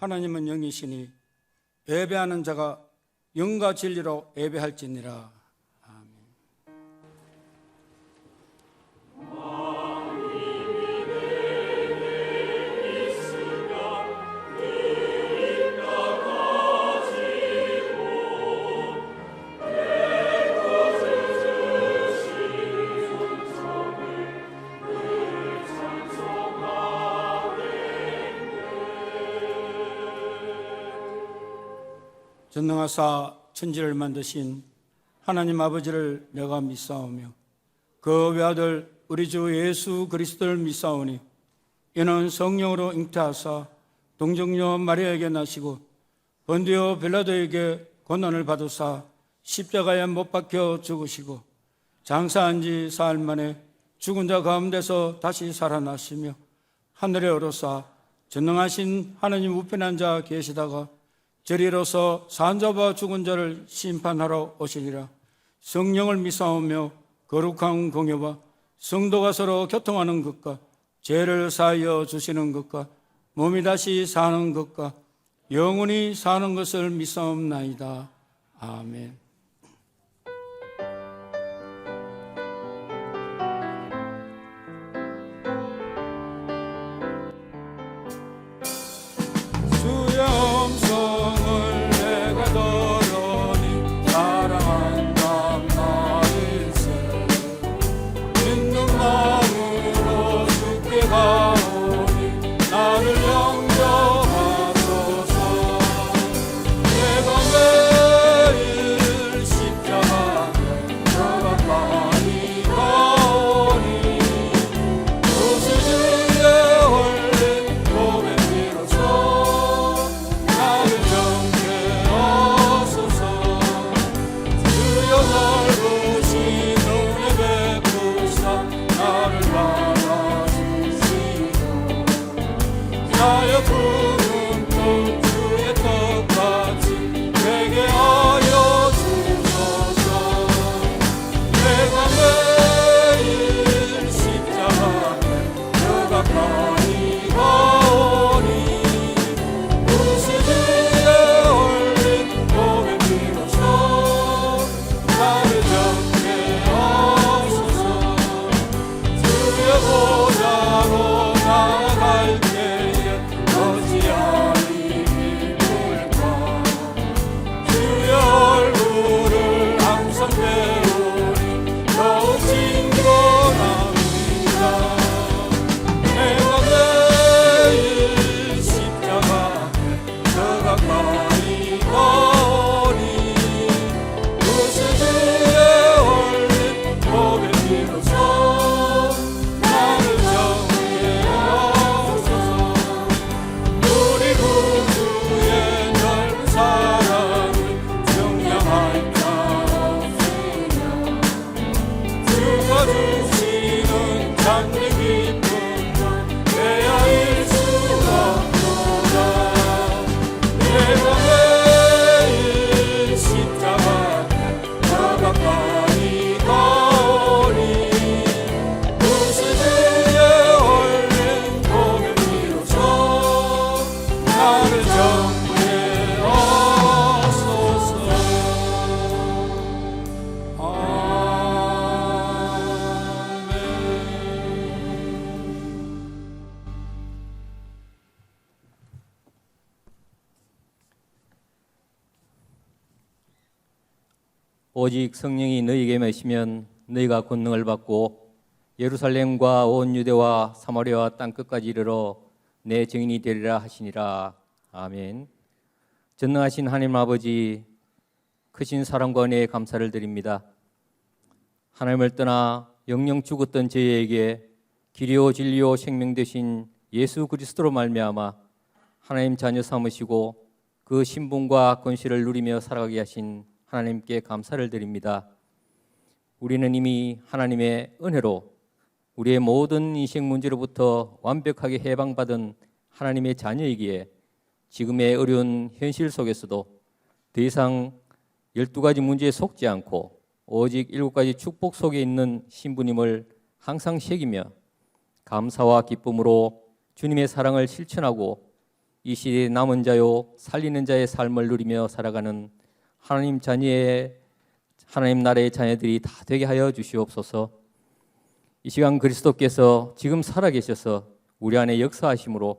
하나님은 영이시니 예배하는 자가 영과 진리로 예배할지니라. 전능하사 천지를 만드신 하나님 아버지를 내가 믿사오며 그 외아들 우리 주 예수 그리스도를 믿사오니 이는 성령으로 잉태하사 동정녀 마리아에게 나시고 본디오 빌라도에게 고난을 받으사 십자가에 못 박혀 죽으시고 장사한 지 사흘 만에 죽은 자 가운데서 다시 살아나시며 하늘에 오르사 전능하신 하나님 우편한 자 계시다가 저리로서 산자와 죽은 자를 심판하러 오시리라. 성령을 믿사오며 거룩한 공예와 성도가 서로 교통하는 것과 죄를 사하여 주시는 것과 몸이 다시 사는 것과 영원히 사는 것을 믿사옵나이다. 아멘. 오직 성령이 너희에게 임하시면 너희가 권능을 받고 예루살렘과 온 유대와 사마리아와 땅끝까지 이르러 내 증인이 되리라 하시니라. 아멘. 전능하신 하나님 아버지, 크신 사랑과 은혜에 감사를 드립니다. 하나님을 떠나 영영 죽었던 저희에게 길이요 진리요 생명 되신 예수 그리스도로 말미암아 하나님 자녀 삼으시고 그 신분과 권세를 누리며 살아가게 하신 하나님께 감사를 드립니다. 우리는 이미 하나님의 은혜로 우리의 모든 인생 문제로부터 완벽하게 해방받은 하나님의 자녀이기에 지금의 어려운 현실 속에서도 더 이상 12가지 문제에 속지 않고 오직 7가지 축복 속에 있는 신부님을 항상 새기며 감사와 기쁨으로 주님의 사랑을 실천하고 이 시대의 남은 자요 살리는 자의 삶을 누리며 살아가는 하나님 나라의 자녀들이 다 되게 하여 주시옵소서. 이 시간 그리스도께서 지금 살아계셔서 우리 안에 역사하심으로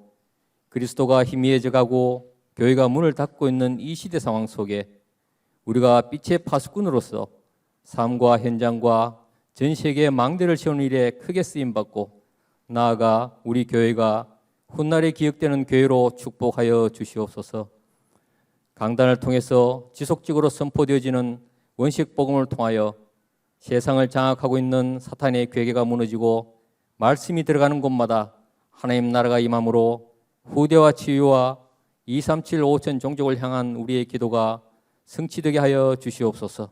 그리스도가 희미해져가고 교회가 문을 닫고 있는 이 시대 상황 속에 우리가 빛의 파수꾼으로서 삶과 현장과 전 세계의 망대를 세우는 일에 크게 쓰임받고 나아가 우리 교회가 훗날에 기억되는 교회로 축복하여 주시옵소서. 강단을 통해서 지속적으로 선포되어지는 원식 복음을 통하여 세상을 장악하고 있는 사탄의 괴계가 무너지고 말씀이 들어가는 곳마다 하나님 나라가 임함으로 후대와 치유와 237 5천 종족을 향한 우리의 기도가 성취되게 하여 주시옵소서.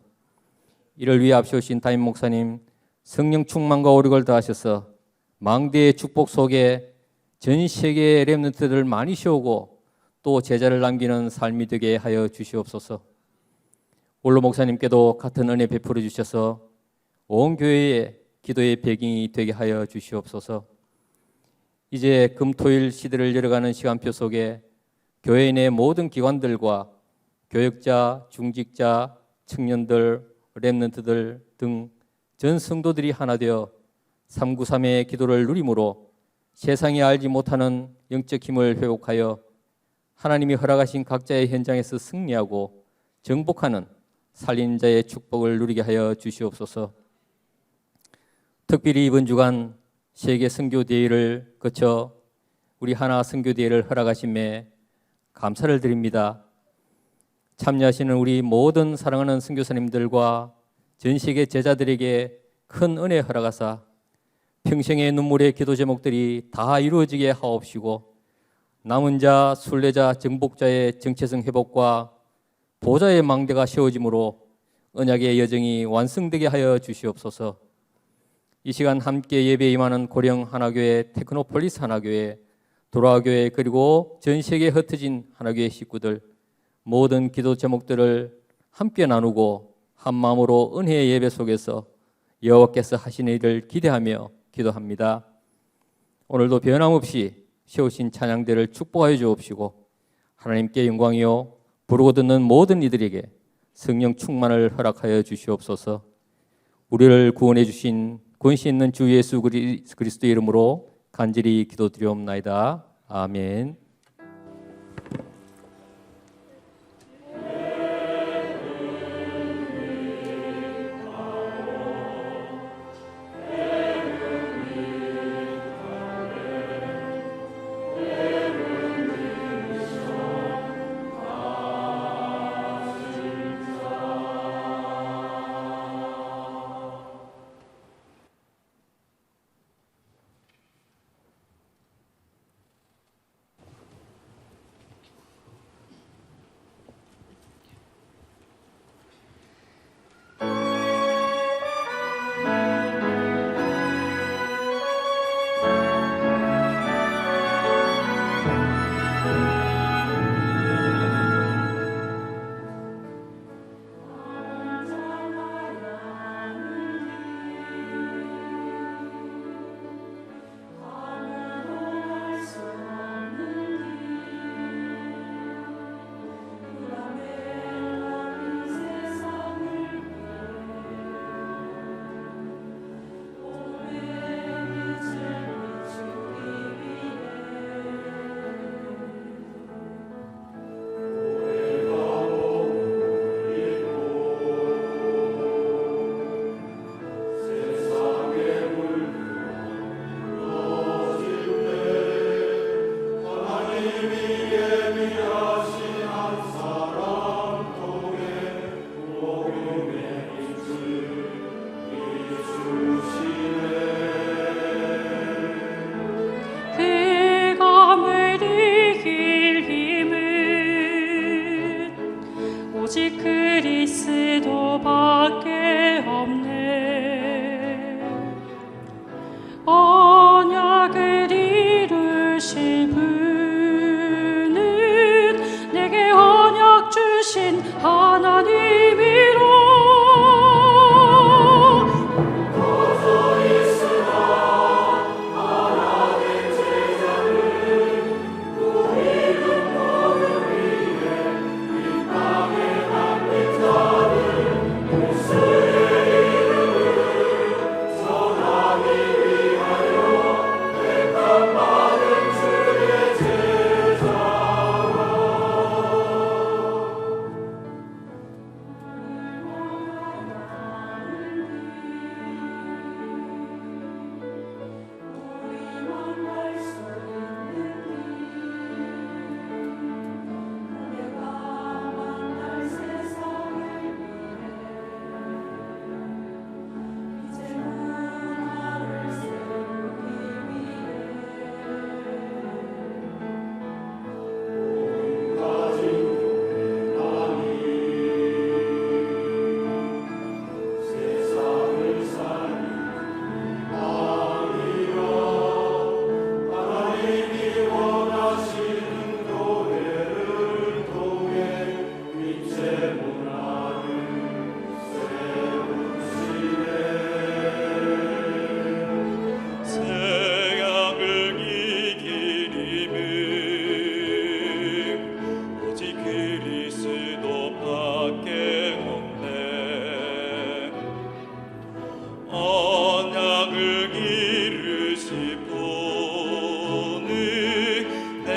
이를 위해 앞세우신 담임 목사님 성령 충만과 오력을 더하셔서 망대의 축복 속에 전 세계의 렘넌트들을 많이 세우고 또 제자를 남기는 삶이 되게 하여 주시옵소서. 올로 목사님께도 같은 은혜 베풀어 주셔서 온 교회의 기도의 배경이 되게 하여 주시옵소서. 이제 금토일 시대를 열어가는 시간표 속에 교회 내 모든 기관들과 교역자, 중직자, 청년들, 렘넌트들 등 전 성도들이 하나 되어 393의 기도를 누림으로 세상이 알지 못하는 영적 힘을 회복하여 하나님이 허락하신 각자의 현장에서 승리하고 정복하는 살린 자의 축복을 누리게 하여 주시옵소서. 특별히 이번 주간 세계 선교 대회를 거쳐 우리 하나 선교 대회를 허락하심에 감사를 드립니다. 참여하시는 우리 모든 사랑하는 선교사님들과 전 세계 제자들에게 큰 은혜 허락하사 평생의 눈물의 기도 제목들이 다 이루어지게 하옵시고 남은 자, 순례자, 정복자의 정체성 회복과 보좌의 망대가 세워짐으로 언약의 여정이 완성되게 하여 주시옵소서. 이 시간 함께 예배에 임하는 고령 하나교회, 테크노폴리스 하나교회, 도라교회 그리고 전 세계에 흩어진 하나교회 식구들 모든 기도 제목들을 함께 나누고 한 마음으로 은혜의 예배 속에서 여호와께서 하시는 일을 기대하며 기도합니다. 오늘도 변함없이 세우신 찬양대를 축복하여 주옵시고 하나님께 영광이요 부르고 듣는 모든 이들에게 성령 충만을 허락하여 주시옵소서. 우리를 구원해 주신 권세 있는 주 예수 그리스도의 이름으로 간절히 기도드리옵나이다. 아멘.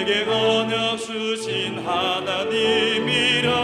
내게 언약 주신 하나님이라.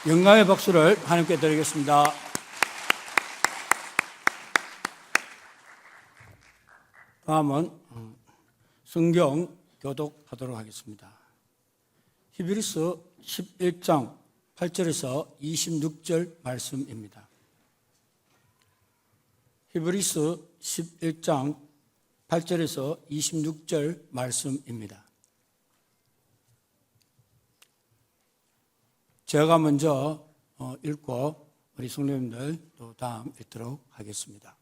영광의 박수를 하나님께 드리겠습니다. 다음은 성경 교독하도록 하겠습니다. 히브리서 11장 8절에서 26절 말씀입니다. 히브리서 11장 8절에서 26절 말씀입니다. 제가 먼저 읽고 우리 성도님들 또 다음 읽도록 하겠습니다.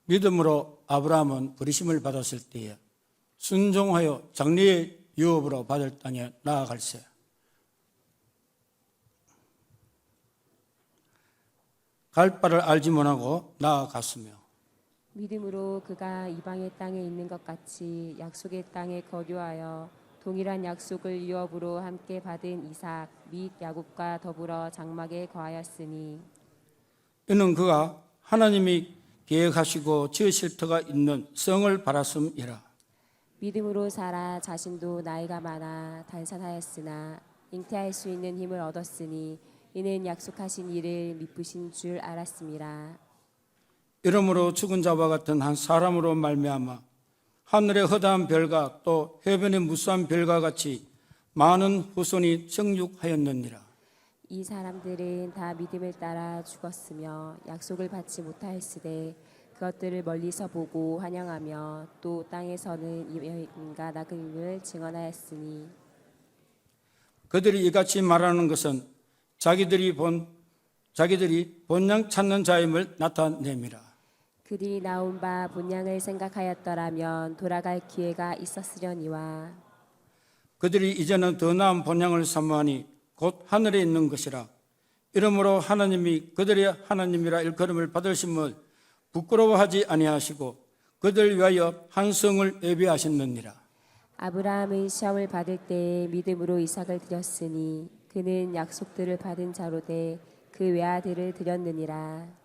믿음으로 아브라함은 부르심을 받았을 때에 순종하여 장래의 유업으로 받을 땅에 나아갈세. 갈 바를 알지 못하고 나아갔으며 믿음으로 그가 이방의 땅에 있는 것 같이 약속의 땅에 거류하여 동일한 약속을 유업으로 함께 받은 이삭 및 야곱과 더불어 장막에 거하였으니 이는 그가 하나님이 계획하시고 지으실 터가 있는 성을 바랐음이라. 믿음으로 살아 자신도 나이가 많아 단산하였으나 잉태할 수 있는 힘을 얻었으니 이는 약속하신 일을 미쁘신 줄 알았음이라. 이러므로 죽은 자와 같은 한 사람으로 말미암아 하늘의 허다한 별과 또 해변의 무수한 별과 같이 많은 후손이 생육하였느니라. 이 사람들은 다 믿음을 따라 죽었으며 약속을 받지 못하였으되 그것들을 멀리서 보고 환영하며 또 땅에서는 이인과 나그네를 증언하였으니 그들이 이같이 말하는 것은 자기들이 본향 찾는 자임을 나타냄이라. 그들이 나온 바 본향을 생각하였더라면 돌아갈 기회가 있었으려니와 그들이 이제는 더 나은 본향을 사모하니 곧 하늘에 있는 것이라. 이러므로 하나님이 그들의 하나님이라 일컬음을 받으심을 부끄러워하지 아니하시고 그들 위하여 한 성을 예비하셨느니라. 아브라함은 시험을 받을 때에 믿음으로 이삭을 드렸으니 그는 약속들을 받은 자로되 그 외아들을 드렸느니라.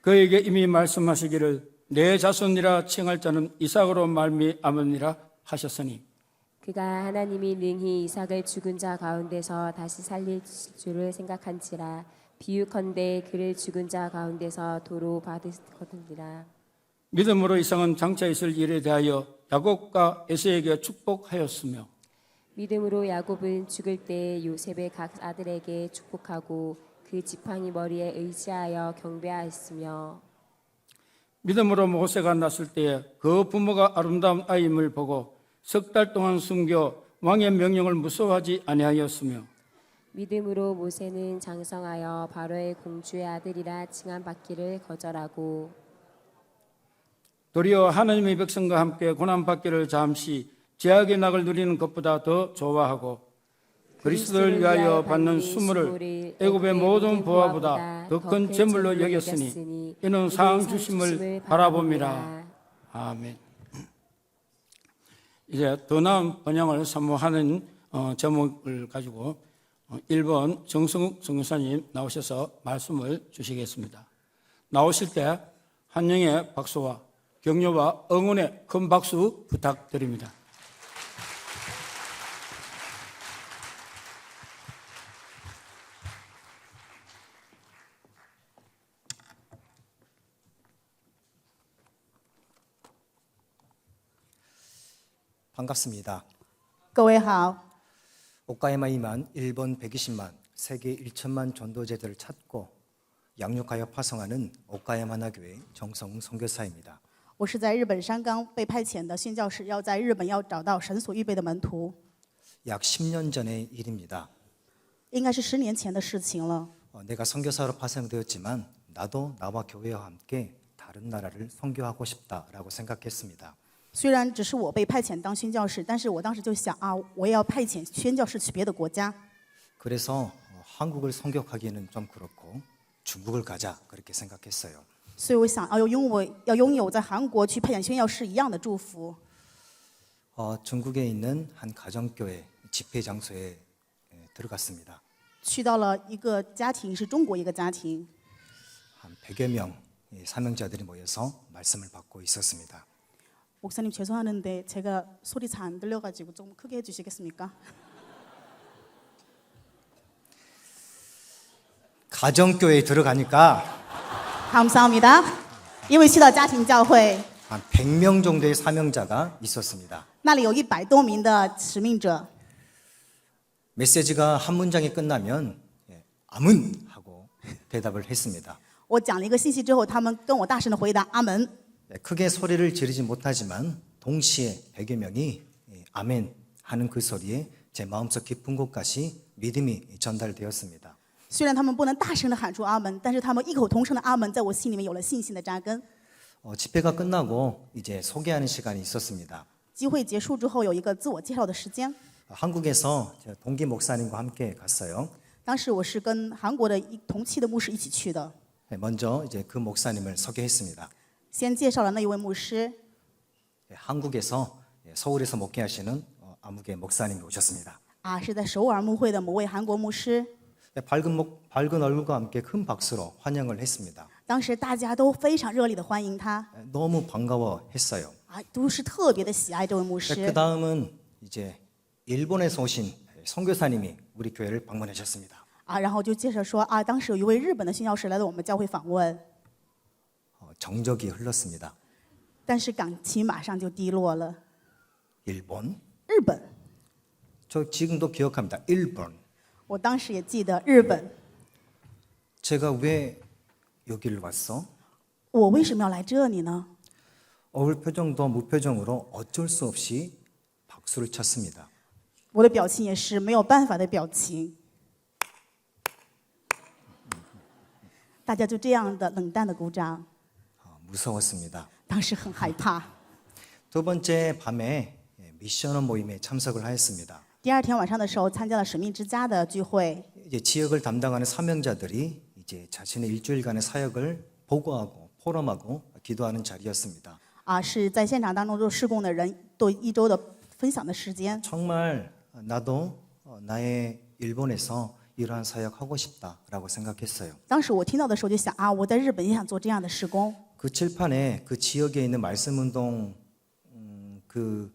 그에게 이미 말씀하시기를 내 자손이라 칭할 자는 이삭으로 말미암으니라 하셨으니 그가 하나님이 능히 이삭을 죽은 자 가운데서 다시 살릴 줄을 생각한지라 비유컨대 그를 죽은 자 가운데서 도로 받으시거니라. 믿음으로 이삭은 장차 있을 일에 대하여 야곱과 에서에게 축복하였으며 믿음으로 야곱은 죽을 때 요셉의 각 아들에게 축복하고 그 지팡이 머리에 의지하여 경배하였으며 믿음으로 모세가 났을 때에 그 부모가 아름다운 아이임을 보고 석 달 동안 숨겨 왕의 명령을 무서워하지 아니하였으며 믿음으로 모세는 장성하여 바로의 공주의 아들이라 칭함받기를 거절하고 도리어 하나님의 백성과 함께 고난받기를 잠시 제약의 낙을 누리는 것보다 더 좋아하고 그리스도를 위하여 받는 수모를 애굽의 모든 보화보다 더 큰 재물로 여겼으니 이는 상 주심을 바라봅니다. 아멘. 이제 더 나은 번영을 사모하는 제목을 가지고 1번 정승욱 선교사님 나오셔서 말씀을 주시겠습니다. 나오실 때 한영의 박수와 격려와 응원의 큰 박수 부탁드립니다. 반갑습니다. 各位好， 오카야마 이만 일본 120만, 세계 1천만 전도제들을 찾고 양육하여 파송하는 오카야마 하나교회 정성웅 선교사입니다. 我是在日本山冈被派遣的宣教士，要在日本要找到神所预备的门徒， 약 10년 전의 일입니다. 应该是10年前的事情了。 내가 선교사로 파송되었지만 나도 나와 교회와 함께 다른 나라를 선교하고 싶다라고 생각했습니다. 虽然只是我被派遣当宣教士，但是我当时就想啊，我也要派遣宣教士去别的国家。 그래서 한국을 선교하기는 좀 그렇고 중국을 가자 그렇게 생각했어요. 所以我想，要拥有在韩国去派遣宣教士一样的祝福。 중국에 있는 한 가정교회 집회 장소에 들어갔습니다. 去到了一个家庭，是中国一个家庭， 한 100여 명 사명자들이 모여서 말씀을 받고 있었습니다. 목사님 죄송하는데 제가 소리 잘 안 들려가지고 좀 크게 해주시겠습니까? 가정교회에 들어가니까 감사합니다. 因为去到家庭教会， 한 100명 정도의 사명자가 있었습니다. 那里有100多名的使命者。 메시지가 한 문장이 끝나면 아문 하고 대답을 했습니다. 我讲了一个信息之后，他们跟我大声的回答阿门。 크게 소리를 지르지 못하지만 동시에 100여 명이 아멘 하는 그 소리에 제 마음속 깊은 곳까지 믿음이 전달되었습니다. 虽然他们不能大声的喊出阿门，但是他们异口同声的阿门，在我心里面有了信心的扎根。 집회가 끝나고 이제 소개하는 시간이 있었습니다. 集会结束之后，有一个自我介绍的时间。 한국에서 제가 동기 목사님과 함께 갔어요. 当时我是跟韩国的同期的牧师一起去的， 먼저 이제 그 목사님을 소개했습니다. 先介绍了那一位牧师。 한국에서 서울에서 목회하시는 아무개 목사님이 오셨습니다. 是在首尔牧会的某位韩国牧师。 밝은 얼굴과 함께 큰 박수로 환영을 했습니다. 当时大家都非常热烈的欢迎他， 너무 반가워했어요. 都是特别的喜爱这位牧师。 그 다음은 이제 일본에서 오신 선교사님이 우리 교회를 방문하셨습니다. 然后就介绍说当时有一位日本的宣教士来到我们教会访问， 정적이 흘렀습니다. 但是感情马上就低落了。 일본? 日本， 저 지금도 기억합니다. 일본. 我当时也记得日本， 제가 왜 여기를 왔어? 我为什么要来这里呢？ 얼굴 표정도 무표정으로 어쩔 수 없이 박수를 쳤습니다. 我的表情也是没有办法的表情，大家就这样的冷淡的鼓掌， 무서웠습니다. 当时很害怕。 두 번째 밤에 미션원 모임에 참석을 하였습니다. 第二天晚上的时候，参加了使命之家的聚会， 이제 지역을 담당하는 사명자들이 이제 자신의 일주일간의 사역을 보고하고 포럼하고 기도하는 자리였습니다. 是在现场当中做事工的人都一周的分享的时间。 정말 나도 나의 일본에서 이러한 사역 하고 싶다라고 생각했어요. 当时我听到的时候就想我在日本也想做这样的事工。 그 칠판에 그 지역에 있는 말씀운동 그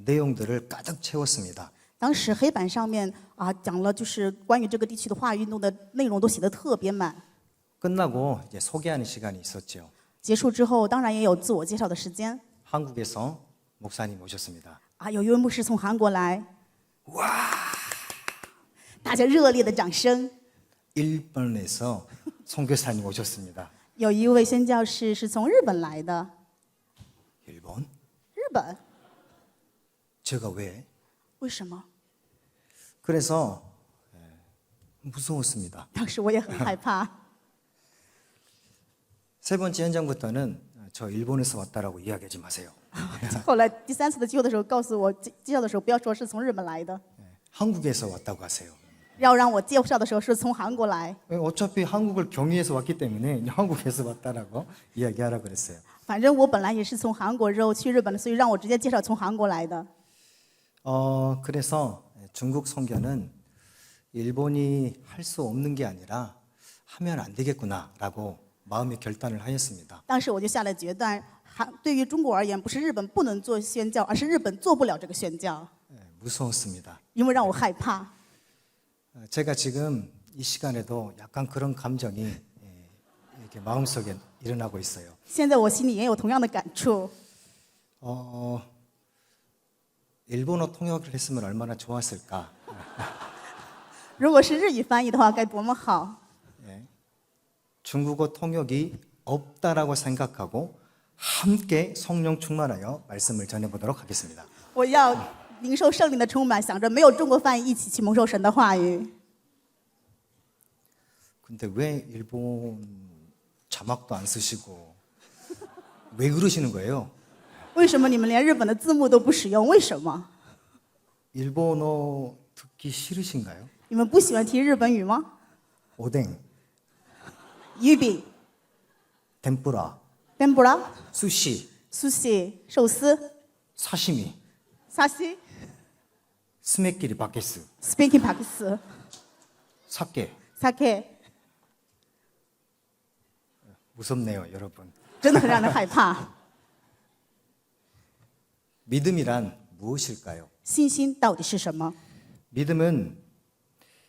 내용들을 가득 채웠습니다. 当时黑板上面讲了就是关于这个地区的话语运动的内容都写得特别满。 끝나고 이제 소개하는 시간이 있었죠. 结束之后，当然也有自我介绍的时间。 한국에서 목사님 오셨습니다. 有一位牧师从韩国来，哇！大家热烈的掌声。 일본에서 선교사님 오셨습니다. 有一位宣教士是从日本来的。 일본? 日本？ 제가 왜? 为什么？ 그래서 무서웠습니다. 当时我也很害怕。 세 번째 현장부터는 저 일본에서 왔다라고 이야기하지 마세요. 后来第3次的机会的时候，告诉我介绍的时候不要说是从日本来的， 한국에서 왔다고 하세요. 要让我介绍的时候是从韩国来。 어차피 한국을 경유해서 왔기 때문에 한국에서 왔다라고 이야기하라고 그랬어요. 反正我本来也是从韩国之后去日本的，所以让我直接介绍从韩国来的。 그래서 중국 선교는 일본이 할 수 없는 게 아니라 하면 안 되겠구나라고 마음의 결단을 하였습니다. 当时我就下了决断，对于中国而言，不是日本不能做宣教，而是日本做不了这个宣教， 무서웠습니다. 因为让我害怕。 제가 지금 이 시간에도 약간 그런 감정이 이렇게 마음속에 일어나고 있어요. 现在我心里也有同样的感触。 일본어 통역을 했으면 얼마나 좋았을까. 如果是日语翻译的话，该多么好！ 중국어 통역이 없다라고 생각하고 함께 성령 충만하여 말씀을 전해보도록 하겠습니다. 我要领受圣灵的充满，想着没有中国翻译，一起去蒙受神的话语。 근데 왜 일본 자막도 안 쓰시고 왜 그러시는 거예요? 为什么你们连日本的字幕都不使用？为什么？ 일본어 듣기 싫으신가요? 你们不喜欢听日本语吗？ 오뎅, 鱼饼、 덴뿌라, 天ぷら、 수시, 寿司、寿司、 사시미, 沙西、 스메끼리 바케스, 스페이킹 바키스、 사케. 사케， 무섭네요, 여러분. 真的很让人害怕。 믿음이란 무엇일까요? 信心到底是什么？ 믿음은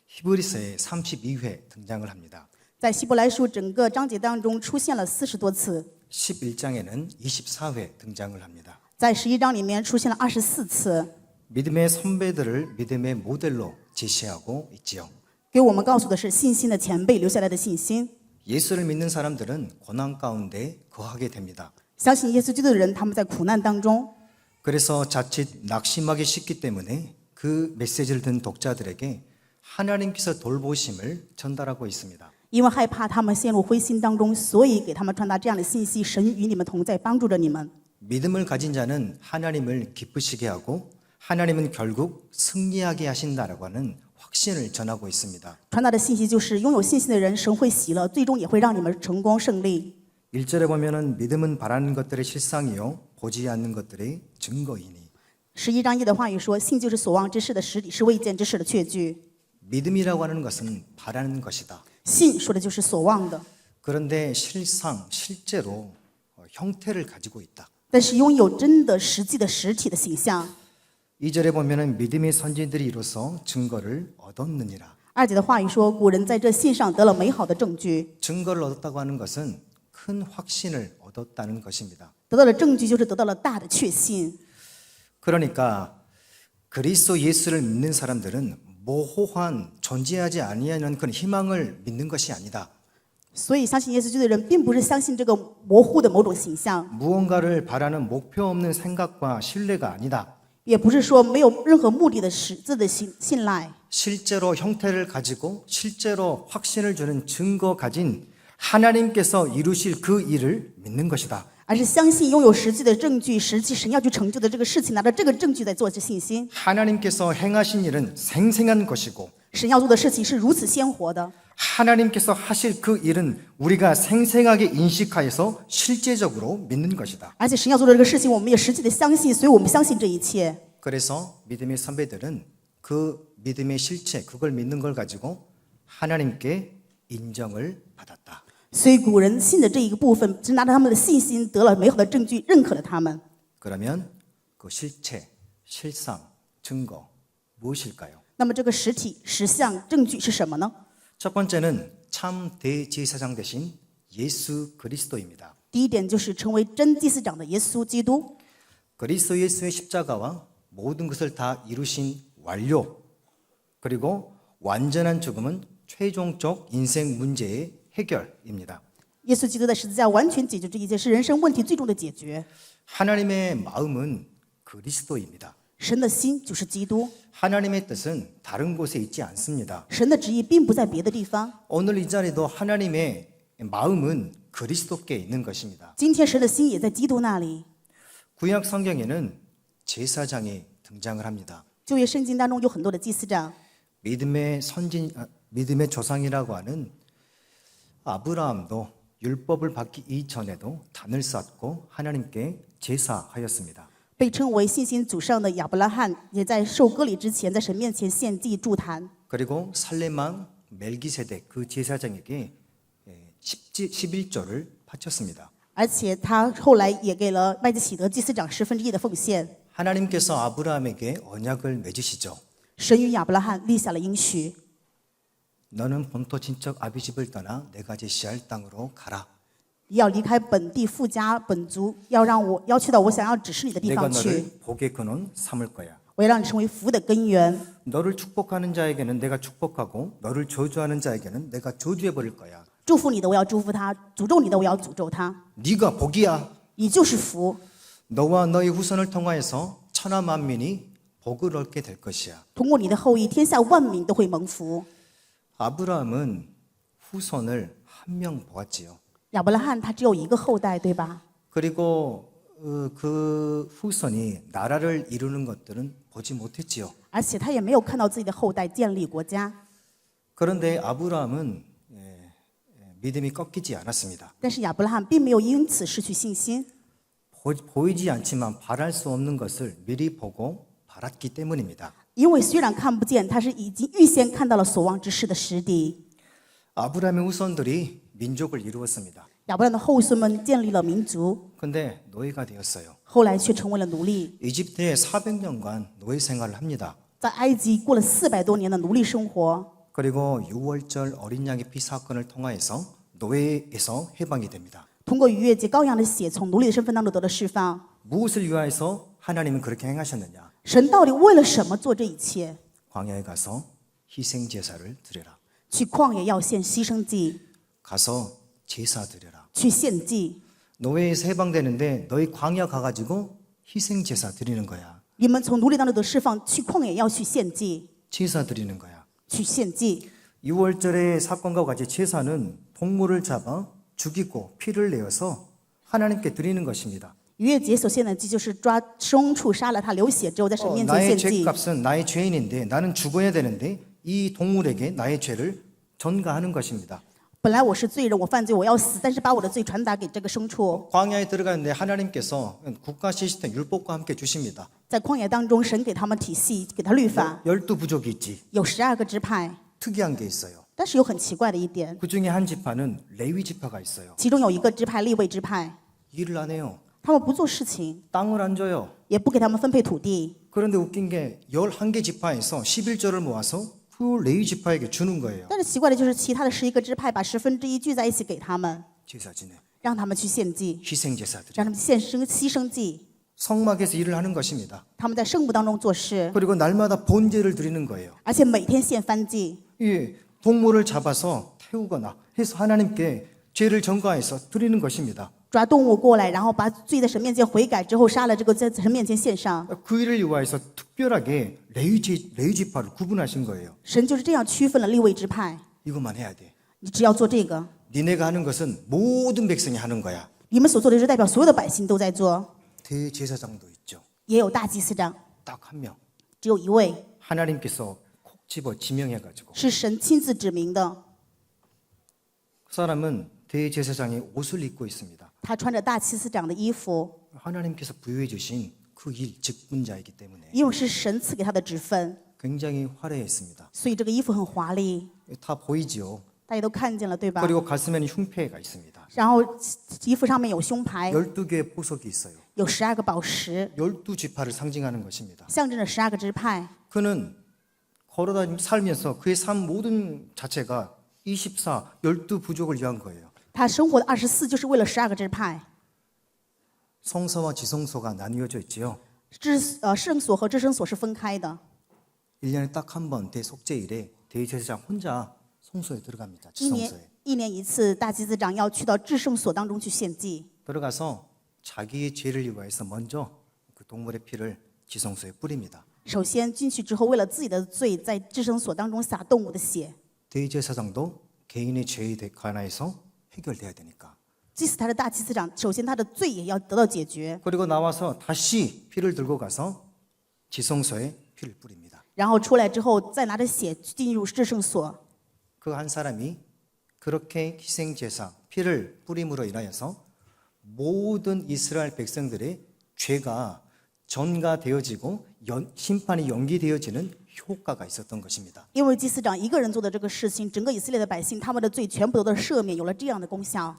히브리서에 32회 등장을 합니다. 在希伯来书整个章节当中出现了40多次， 11장에는 24회 등장을 합니다. 在11章里面出现了24次， 믿음의 선배들을 믿음의 모델로 제시하고 있지요. 给我们告诉的是信心的前辈留下来的信心。 예수를 믿는 사람들은 고난 가운데 거하게 됩니다. 相信耶稣基督的人，他们在苦难当中， 그래서 자칫 낙심하기 쉽기 때문에 그 메시지를 듣는 독자들에게 하나님께서 돌보심을 전달하고 있습니다. 因为害怕他们陷入灰心当中，所以给他们传达这样的信息：神与你们同在，帮助着你们。 믿음을 가진 자는 하나님을 기쁘시게 하고 하나님은 결국 승리하게 하신다라고 하는 확신을 전하고 있습니다. 传达的信息就是拥有信心的人，神会喜乐，最终也会让你们成功胜利。 1절에 보면은 믿음은 바라는 것들의 실상이요 보지 않는 것들의 증거이니. 11章1的话语说：“信就是所望之事的实底，是未见之事的确据。 믿음이라고 하는 것은 바라는 것이다. 信说的就是所望的， 그런데 실제로 형태를 가지고 있다. 但是拥有真的实际的实体的形象。 2절에 보면은 믿음의 선진들이 이로써 증거를 얻었느니라. 2节的话语说：“古人在这信上得了美好的证据， 증거를 얻었다고 하는 것은 큰 확신을 얻었다는 것입니다. 得到了证据就是得到了大的确信。 그러니까 그리스도 예수를 믿는 사람들은 모호한 존재하지 아니하는 그런 희망을 믿는 것이 아니다. 所以相信耶稣基督的人，并不是相信这个模糊的某种形象， 무언가를 바라는 목표 없는 생각과 신뢰가 아니다. 也不是说没有任何目的的实质的信赖， 실제로 형태를 가지고 실제로 확신을 주는 증거 가진 하나님께서 이루실 그 일을 믿는 것이다. 而是相信拥有实际的证据，实际神要去成就的这个事情，拿着这个证据在做这信心。 하나님께서 행하신 일은 생생한 것이고 神要做的事情是如此鲜活的， 하나님께서 하실 그 일은 우리가 생생하게 인식하여서 실제적으로 믿는 것이다. 而且神要做的这个事情，我们也实际的相信，所以我们相信这一切。 그래서 믿음의 선배들은 그 믿음의 실체, 그걸 믿는 걸 가지고 하나님께 인정을 받았다. 所以古人信的这一个部分，只拿着他们的信心得了美好的证据，认可了他们。 그러면 그 실체, 실상, 증거 무엇일까요? 那么这个实体、实相、证据是什么呢？ 첫 번째는 참 대제사장 되신 예수 그리스도입니다. 第一点就是成为真祭司长的耶稣基督， 그리스도 예수의 십자가와 모든 것을 다 이루신 완료, 그리고 완전한 죽음은 최종적 인생 문제의 해결입니다. 耶稣基督的十字架完全解决这一切，是人生问题最终的解决。 하나님의 마음은 그리스도입니다. 神的心就是基督， 하나님의 뜻은 다른 곳에 있지 않습니다. 神的旨意并不在别的地方。 오늘 이 자리도 하나님의 마음은 그리스도께 있는 것입니다. 今天神的心也在基督那里。 구약 성경에는 제사장이 등장을 합니다. 旧约圣经当中有很多的祭司长， 믿음의 조상이라고 하는 아브라함도 율법을 받기 이전에도 단을 쌓고 하나님께 제사하였습니다. 被称为信心祖上的亚伯拉罕，也在受割礼之前，在神面前献祭筑坛。 그리고 살렘왕 멜기세덱 그 제사장에게 11조를 바쳤습니다. 而且他后来也给了麦基洗德祭司长1/10的奉献。 하나님께서 아브라함에게 언약을 맺으시죠. 神与亚伯拉罕立下了应许， 너는 본토 친척 아비 집을 떠나 내가 제시할 땅으로 가라. 要离开本地富家本族，要去到我想要指示你的地 내가 方去。 너를 복의 근원 삼을 거야. 我要让你成为福的根源。 너를 축복하는 자에게는 내가 축복하고 너를 저주하는 자에게는 내가 저주해 버릴 거야. 祝福你的，我要祝福他；诅咒你的，我要诅咒他。 네가 복이야. 你就是福， 너와 너의 후손을 통하여서 천하 만민이 복을 얻게 될 것이야. 通过你的后裔，天下万民都会蒙福。 아브라함은 후손을 한 명 보았지요. 亚伯拉罕他只有一个后代，对吧？ 그리고 그 후손이 나라를 이루는 것들은 보지 못했지요. 而且他也没有看到自己的后代建立国家。 그런데 아브라함은 믿음이 꺾이지 않았습니다. 但是亚伯拉罕并没有因此失去信心， 보이지 않지만 바랄 수 없는 것을 미리 보고 바랐기 때문입니다. 因为虽然看不见，他是已经预先看到了所望之事的实底。 아브라함의 후손들이 민족을 이루었습니다. 亚伯拉罕的后孙们建立了民族， 근데 노예가 되었어요. 后来却成为了奴隶， 이집트에 400년간 노예 생활을 합니다. 在埃及过了400多年的奴隶生活。 그리고 6월절 어린 양의 피 사건을 통하여서 노예에서 해방이 됩니다. 通过逾越节羔羊的血，从奴隶的身份当中得到释放。 무엇을 위하여서 하나님은 그렇게 행하셨느냐? 神到底为了什么做这一切？ 광야에 가서 희생 제사를 드려라. 去旷野要献牺牲祭， 가서 제사 드려라. 去献祭。 노예에서 해방되는데 너희 광야 가가지고 희생 제사 드리는 거야. 你们从奴隶当中得释放，去旷野要去献祭， 제사 드리는 거야. 去献祭。 6월절의 사건과 같이 제사는 동물을 잡아 죽이고 피를 내어서 하나님께 드리는 것입니다. 逾越节所献的祭就是抓牲畜杀了它，流血之后在神面前 나의 献祭。 죄값은 나의 죄인인데 나는 죽어야 되는데 이 동물에게 나의 죄를 전가하는 것입니다. 本来我是罪人，我犯罪，我要死，但是把我的罪传达给这个牲畜。 광야에 들어가는데 하나님께서 국가 시스템 율법과 함께 주십니다. 在旷野当中，神给他们体系，给他律法， 12부족이 있지. 有12个支派。 특이한 게 있어요. 但是有很奇怪的一点， 그 중에 한 지파는 레위 지파가 있어요. 其中有一个支派利未支派， 일을 안 해요. 他们不做事情， 땅을 안 줘요. 也不给他们分配土地。 그런데 웃긴 게 11개 지파에서 11조를 모아서 그 레위 지파에게 주는 거예요. 但是奇怪的就是，其他的11个支派把1/10聚在一起给他们， 제사 지내. 让他们去献祭， 희생 제사들. 让他们献牺牲祭。 성막에서 일을 하는 것입니다. 他们在圣墓当中做事， 그리고 날마다 번제를 드리는 거예요. 而且每天献燔祭。 이 동물을 잡아서 태우거나 해서 하나님께 죄를 전가해서 드리는 것입니다. 抓动物过来，然后把罪在神面前悔改之后杀了，这个在神面前献上。 그 일을 위하여서 특별하게 레위 지파를 구분하신 거예요. 神就是这样区分了利未支派， 이것만 해야 돼. 你只要做这个， 니네가 하는 것은 모든 백성이 하는 거야. 你们所做的是代表所有的百姓都在做。 대제사장도 있죠. 也有大祭司长， 딱 한 명. 只有一位， 하나님께서 콕 집어 지명해가지고 是神亲自指明的。 그 사람은 대제사장의 옷을 입고 있습니다. 他穿着大祭司长的衣服， 하나님께서 부여해 주신 그 일 직분자이기 때문에 因为是神赐给他的职分， 굉장히 화려했습니다. 所以这个衣服很华丽， 다 보이지요. 大家都看见了，对吧？ 그리고 가슴에는 흉패가 있습니다. 然后衣服上面有胸牌， 12개의 보석이 있어요. 有12个宝石， 12지파를 상징하는 것입니다. 象征着12个支派。 그는 걸어다니 살면서 그의 삶 모든 자체가 24, 12부족을 위한 거예요. 他生活的24就是为了12个支派。 성서와 지성소가 나뉘어져 있지요. 圣所和至圣所是分开的。 1년에 딱 한 번 대속제일에 대제사장 혼자 성소에 들어갑니다. 一年 지성소에. 一年一次，大祭司长要去到至圣所当中去献祭， 들어가서 자기의 죄를 위하여서 먼저 그 동물의 피를 지성소에 뿌립니다. 首先进去之后，为了自己的罪，在至圣所当中洒动物的血。 대제사장도 개인의 죄에 관하여서 해결돼야 되니까. 祭司他是大祭司长，首先他的罪也要得到解决， 그리고 나와서 다시 피를 들고 가서 지성소에 피를 뿌립니다. 然后出来之后再拿着血进入至圣所。 그 한 사람이 그렇게 희생 제사 피를 뿌림으로 인하여서 모든 이스라엘 백성들의 죄가 전가되어지고 심판이 연기되어지는 효과가 있었던 것입니다. 因为祭司长一个人做的这个事情，整个以色列的百姓他们的罪全部得到赦免，有了这样的功效。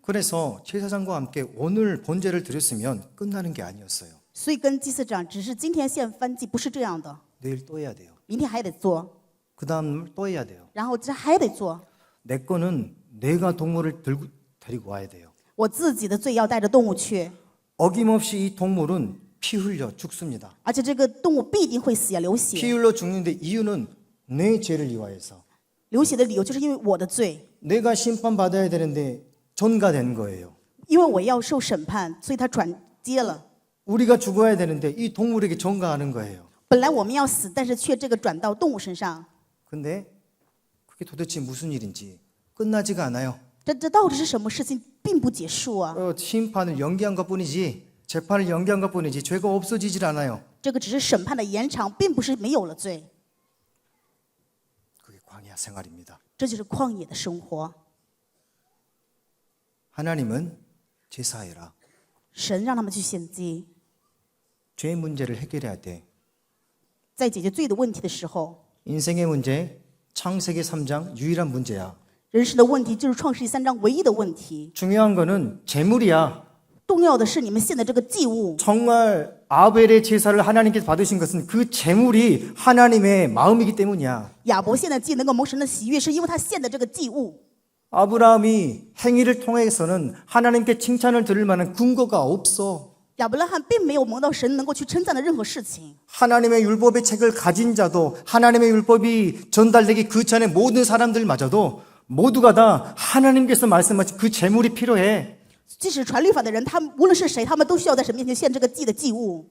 그래서 제사장과 함께 오늘 번제를 드렸으면 끝나는 게 아니었어요. 所以跟祭司长只是今天献燔祭不是这样的， 내일 또 해야 돼요. 明天还得做， 그 다음 또 해야 돼요. 然后这还得做。 내 거는 내가 동물을 데리고 와야 돼요. 我自己的罪要带着动物去， 어김없이 이 동물은 피 흘려 죽습니다. 而且这个动物必定会死呀，流 피 血。 흘러 죽는데 이유는 내 죄를 위하여서. 流血的理由就是因为我的罪， 내가 심판받아야 되는데 전가된 거예요. 因为我要受审判，所以他转接了。 우리가 죽어야 되는데 이 동물에게 전가하는 거예요. 本来我们要死，但是却这个转到动物身上， 근데 그게 도대체 무슨 일인지 끝나지가 않아요. 这到底是什么事情，并不结束啊！ 심판을 연기한 것뿐이지 재판을 연기한 것뿐이지 죄가 없어지질 않아요. 这个只是审判的延长，并不是没有了罪， 그게 광야 생활입니다. 这就是旷野的生活。 하나님은 제사해라. 神让他们去献祭， 죄 문제를 해결해야 돼. 在解决罪的问题的时候， 인생의 문제, 창세기 3장 유일한 문제야. 人生的问题就是创世纪3章唯一的问题。 중요한 거는 재물이야. 重要的是你们献的这个祭物， 정말 아벨의 제사를 하나님께서 받으신 것은 그 재물이 하나님의 마음이기 때문이야. 亚伯献的祭能够蒙神的喜悦，是因为他献的这个祭物。 아브라함이 행위를 통해서는 하나님께 칭찬을 들을 만한 근거가 없어. 亚伯拉罕并没有蒙到神能够去称赞的任何事情。 하나님의 율법의 책을 가진 자도 하나님의 율법이 전달되기 그 전에 모든 사람들마저도 모두가 다 하나님께서 말씀하신 그 재물이 필요해. 即使传律法的人，他们无论是谁，他们都需要在神面前献这个祭的祭物。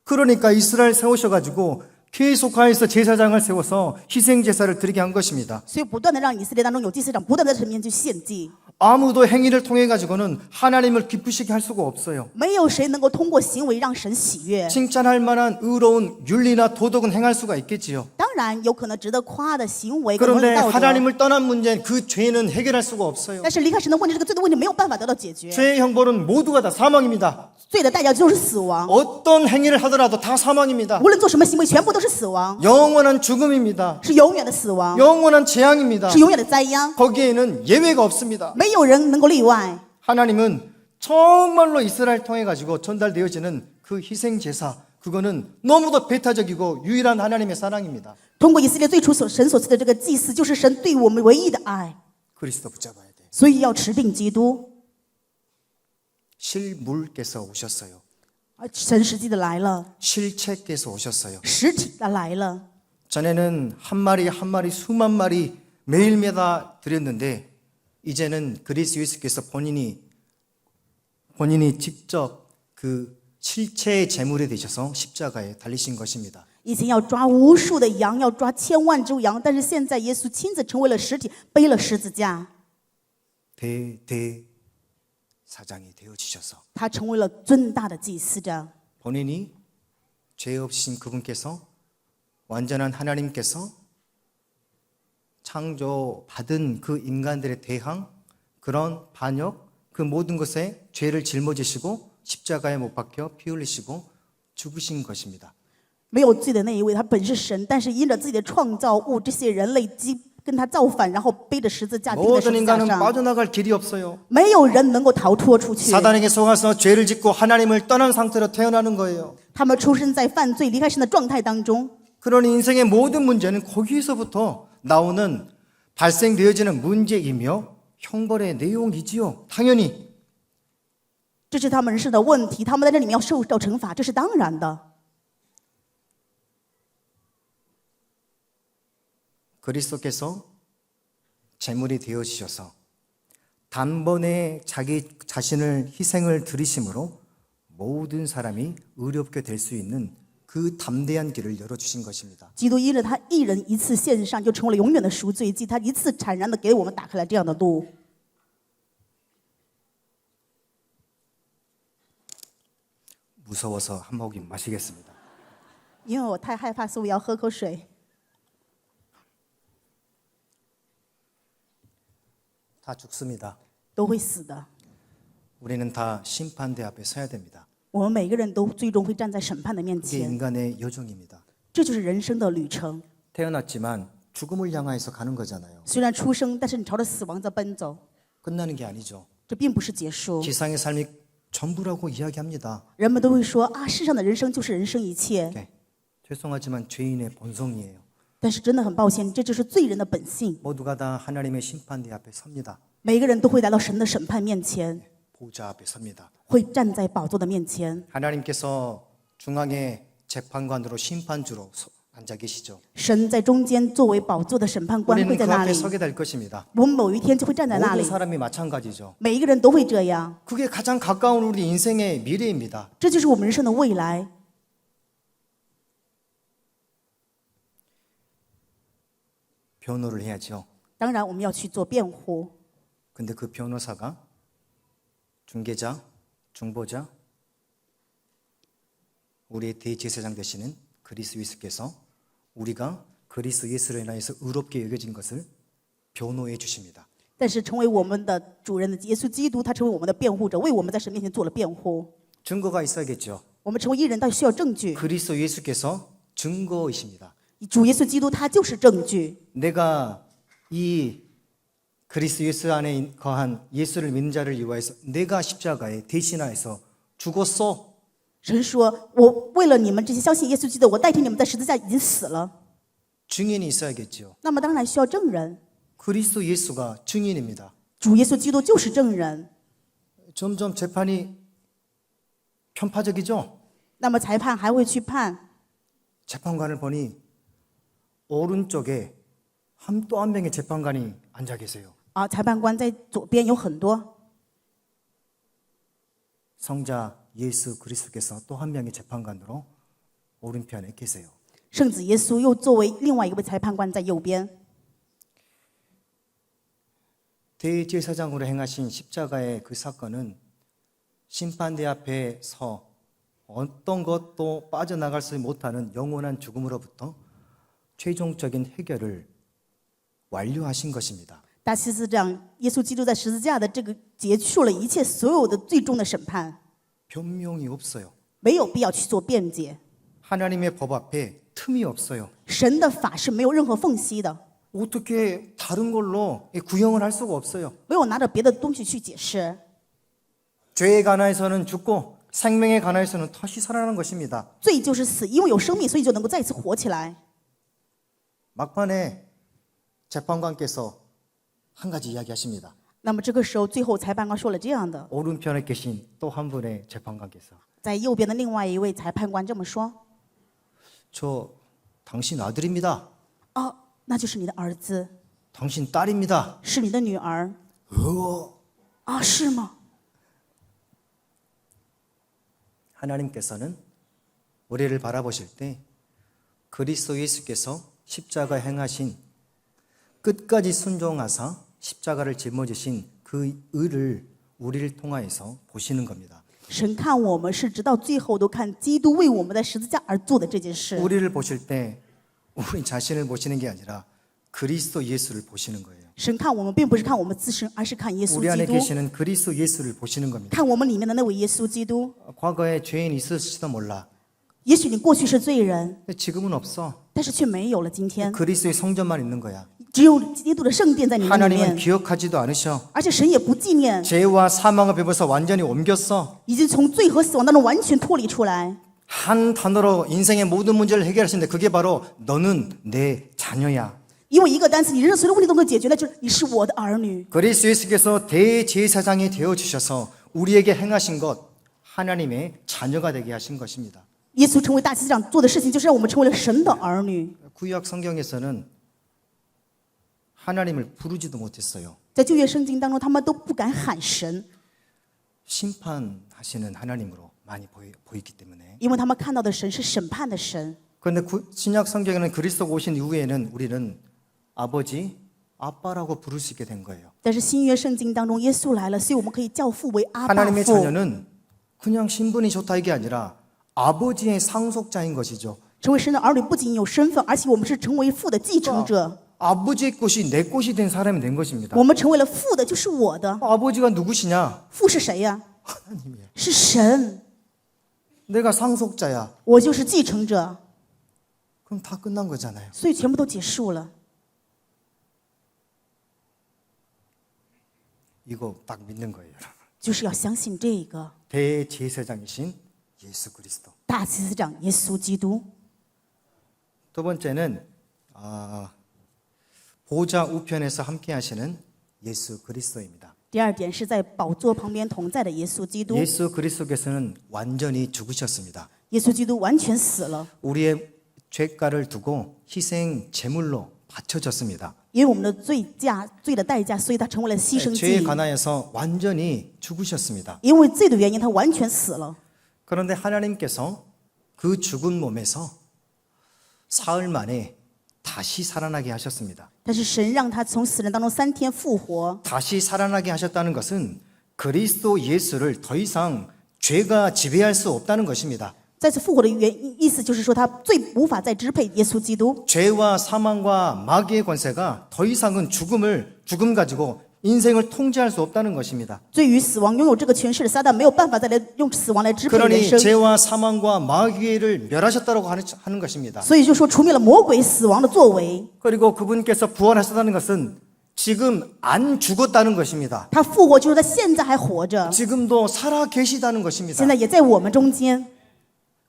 그러니까 이스라엘 세우셔가지고 계속하여서 제사장을 세워서 희생 제사를 드리게 한 것입니다. 所以不断的让以色列当中有祭司长不断在神面前去献祭， 아무도 행위를 통해 가지고는 하나님을 기쁘시게 할 수가 없어요. 没有谁能够通过行为让神喜悦。 칭찬할 만한 의로운 윤리나 도덕은 행할 수가 있겠지요. 当然有可能值得夸的行为跟伦 그런데 理道德， 하나님을 떠난 문제는 그 죄는 해결할 수가 없어요. 但是离开神的问题，这个罪的问题没有办法得到解决。 죄의 형벌은 모두가 다 사망입니다. 罪的代价就是死亡， 어떤 행위를 하더라도 다 사망입니다. 无论做什么行为，全部都是死亡， 영원한 죽음입니다. 是永远的死亡， 영원한 재앙입니다. 是永远的灾殃， 거기에는 예외가 없습니다. 没有人能够例外。 하나님은 정말로 이스라엘 통해 가지고 전달되어지는 그 희생 제사, 그거는 너무도 배타적이고 유일한 하나님의 사랑입니다. 通过以色列最初神所赐的这个祭祀，就是神对我们唯一的爱， 그리스도 붙잡아야 돼. 所以要持定基督。 실물께서 오셨어요. 神实际的来了， 실체께서 오셨어요. 实体的来了。 전에는 한 마리 한 마리 수만 마리 매일매다 드렸는데 이제는 그리스 예수께서 본인이 직접 그 실체의 제물이 되셔서 십자가에 달리신 것입니다. 以前要抓无数的羊，要抓千万只羊，但是现在耶稣亲自成为了实体，背了十字架， 사장이 되어지셔서 他成为了尊大的祭司长。 본인이 죄 없으신 그분께서 완전한 하나님께서 창조받은 그 인간들에 대항 그런 반역 그 모든 것에 죄를 짊어지시고 십자가에 못 박혀 피 흘리시고 죽으신 것입니다. 没有罪的那一位，他本是神，但是因着自己的创造物，这些人类跟他造反，然后背着十字架钉在十 모든 字架 인간은 上， 빠져나갈 길이 없어요. 没有人能够逃脱出去。 사단에게 속아서 죄를 짓고 하나님을 떠난 상태로 태어나는 거예요. 他们出生在犯罪、离开神的状态当中。 그런 인생의 모든 문제는 거기서부터 나오는 발생되어지는 문제이며 형벌의 내용이지요. 당연히 这是他们人生的问题，他们在这里面要受到惩罚，这是当然的。 그리스도께서 제물이 되어지셔서 단번에 자기 자신을 희생을 드리심으로 모든 사람이 의롭게 될 수 있는 그 담대한 길을 열어주신 것입니다. 基督因着他一人一次献上，就成为了永远的赎罪祭。他一次坦然的给我们打开了这样的路。 무서워서 한 모금 마시겠습니다. 因为我太害怕，所以我要喝口水。 다 죽습니다. 都会死的， 우리는 다 심판대 앞에 서야 됩니다. 我们每个人都最终会站在审判的面 그게 前。 인간의 여정입니다. 这就是人生的旅程。 태어났지만 죽음을 향해서 가는 거잖아요. 虽然出生，但是你朝着死亡在奔走， 끝나는 게 아니죠. 这并不是结束。 지상의 삶이 전부라고 이야기합니다. 人们都会说啊，世上的人生就是人生一切。 네. 죄송하지만 죄인의 본성이에요. 但是真的很抱歉，这就是罪人的本性。 모두가 다 하나님의 심판대 앞에 섭니다. 每个人都会来到神的审判面前， 보좌 앞에 섭니다. 会站在宝座的面前。 하나님께서 중앙의 재판관으로 심판주로 앉아 계시죠. 神在中间作为宝座的审判官，会 우리는 在 그 那 앞에 里。 서게 될 것입니다. 我们某一天就会站在那 모든 里， 사람이 마찬가지죠. 每一个人都会这样。 그게 가장 가까운 우리 인생의 미래입니다. 这就是我们人生的未来。 변호를 해야죠. 当然，我们要去做辩护。 근데 그 변호사가 중개자, 중보자, 우리의 대제사장 되시는 그리스도 예수께서 우리가 그리스도 예수로 인하여서 의롭게 여겨진 것을 변호해 주십니다. 但是成为我们的主人的耶稣基督，他成为我们的辩护者，为我们在神面前做了辩护。 증거가 있어야겠죠. 我们成为义人，但需要证据。 그리스도 예수께서 증거이십니다. 主耶稣基督他就是证据。 내가 이 그리스도 예수 안에 거한 예수를 믿는 자를 위하여서 내가 십자가에 대신하여서 죽었어. 神说：“我为了你们这些相信耶稣基督，我代替你们在十字架已经死了。 증인이 있어야겠죠. 那么当然需要证人。 그리스도 예수가 증인입니다. 主耶稣基督就是证人。 점점 재판이 편파적이죠. 那么裁判还会去判。 재판관을 보니 오른쪽에 또 한 명의 재판관이 앉아 계세요. 啊，裁判官在左边有很多。 성자 예수 그리스도께서 또 한 명의 재판관으로 오른편에 계세요. 圣子耶稣又作为另外一位裁判官在右边。 대제사장으로 행하신 십자가의 그 사건은 심판대 앞에 서 어떤 것도 빠져나갈 수 못하는 영원한 죽음으로부터 최종적인 해결을 완료하신 것입니다. 大祭司长耶稣基督在十字架的这个结束了一切所有的最终的审判， 변명이 없어요. 没有必要去做辩解。 하나님의 법 앞에 틈이 없어요. 神的法是没有任何缝隙的， 어떻게 다른 걸로 구형을 할 수가 없어요. 没有拿着别的东西去解释。 죄에 관하여서는 죽고 생명에 관하여서는 다시 살아나는 것입니다. 罪就是死，因为有生命，所以就能够再次活起来。 막판에 재판관께서 한 가지 이야기하십니다. 那么这个时候，最后裁判官说了这样的， 오른편에 계신 또 한 분의 재판관께서 在右边的另外一位裁判官这么说 저 당신 아들입니다. ：“哦，那就是你的儿子， 당신 딸입니다. 是你的女儿。”啊，是吗？ 하나님께서는 우리를 바라보실 때 그리스도 예수께서 십자가 행하신 끝까지 순종하사 십자가를 짊어지신 그 의를 우리를 통하여서 보시는 겁니다. 神看我们是直到最后都看基督为我们在十字架而做的这件事。 우리를 보실 때 우리 자신을 보시는 게 아니라 그리스도 예수를 보시는 거예요. 神看我们并不是看我们自身，而是看耶稣 우리 안에 基督， 계시는 그리스도 예수를 보시는 겁니다. 看我们里面的那位耶稣基督。 과거에 죄인 있을지도 몰라. 也许你过去是罪人， 근데 지금은 없어. 但是却没有了今天， 그리스도의 성전만 있는 거야. 只有基督的圣殿在你们里 하나님은 面， 기억하지도 않으셔. 而且神也不纪念， 죄와 사망을 배워서 완전히 옮겼어. 已经从罪和死亡当中完全脱离出来。 한 단어로 인생의 모든 문제를 해결하시는데 그게 바로 너는 내 자녀야. 因为一个单词，你人生所有问题都能够解决的，就是你是我的儿女。 그리스도 예수께서 대제사장이 되어 주셔서 우리에게 행하신 것 하나님의 자녀가 되게 하신 것입니다. 耶稣成为大祭司长做的事情，就是让我们成为了神的儿女。 구약 성경에서는 하나님을 부르지도 못했어요. 在旧约圣经当中，他们都不敢喊神， 심판하시는 하나님으로 많이 보이기 때문에. 因为他们看到的神是审判的神。 그런데 신약 성경에는 그리스도가 오신 이후에는 우리는 아버지, 아빠라고 부를 수 있게 된 거예요. 但是新约圣经当中，耶稣来了，所以我们可以叫父为阿爸 하나님의 父。 자녀는 그냥 신분이 좋다 이게 아니라 아버지의 상속자인 것이죠. 成为神的儿女不仅有身份，而且我们是成为父的继承者。 아버지의 것이 내 것이 된 사람이 된 것입니다. 我们成为了父的，就是我的。 아버지가 누구시냐? 父是谁呀？ 하나님이야. 是神， 내가 상속자야. 我就是继承者， 그럼 다 끝난 거잖아요. 所以全部都结束了。 이거 딱 믿는 거예요, 여러분. 就是要相信这个 대제사장이신 예수 그리스도. 大祭司长耶稣基督。 두 번째는 보좌 우편에서 함께 하시는 예수 그리스도입니다. 第二点是在宝座旁边同在的耶稣基督。 예수 그리스도께서는 완전히 죽으셨습니다. 耶稣基督完全死了， 우리의 죄가를 두고 희생 제물로 바쳐졌습니다. 因为我们的罪的代价，所以他成为了牺牲 죄에 祭。 관하여서 완전히 죽으셨습니다. 因为罪的原因，他完全死了。 그런데 하나님께서 그 죽은 몸에서 사흘 만에 다시 살아나게 하셨습니다. 但是神让他从死人当中3天复活。 다시 살아나게 하셨다는 것은 그리스도 예수를 더 이상 죄가 지배할 수 없다는 것입니다. 再次复活的意思就是说，他罪无法再支配耶稣基督。 죄와 사망과 마귀의 권세가 더 이상은 죽음 가지고 인생을 통제할 수 없다는 것입니다. 罪与死亡拥有这个权势的撒旦没有办法再来用死亡来支配人 그러니 生， 죄와 사망과 마귀를 멸하셨다고 하는 것입니다. 所以就说除灭了魔鬼死亡的作为。 그리고 그분께서 부활하셨다는 것은 지금 안 죽었다는 것입니다. 他复活就是他现在还活着， 지금도 살아 계시다는 것입니다. 现在也在我们中间。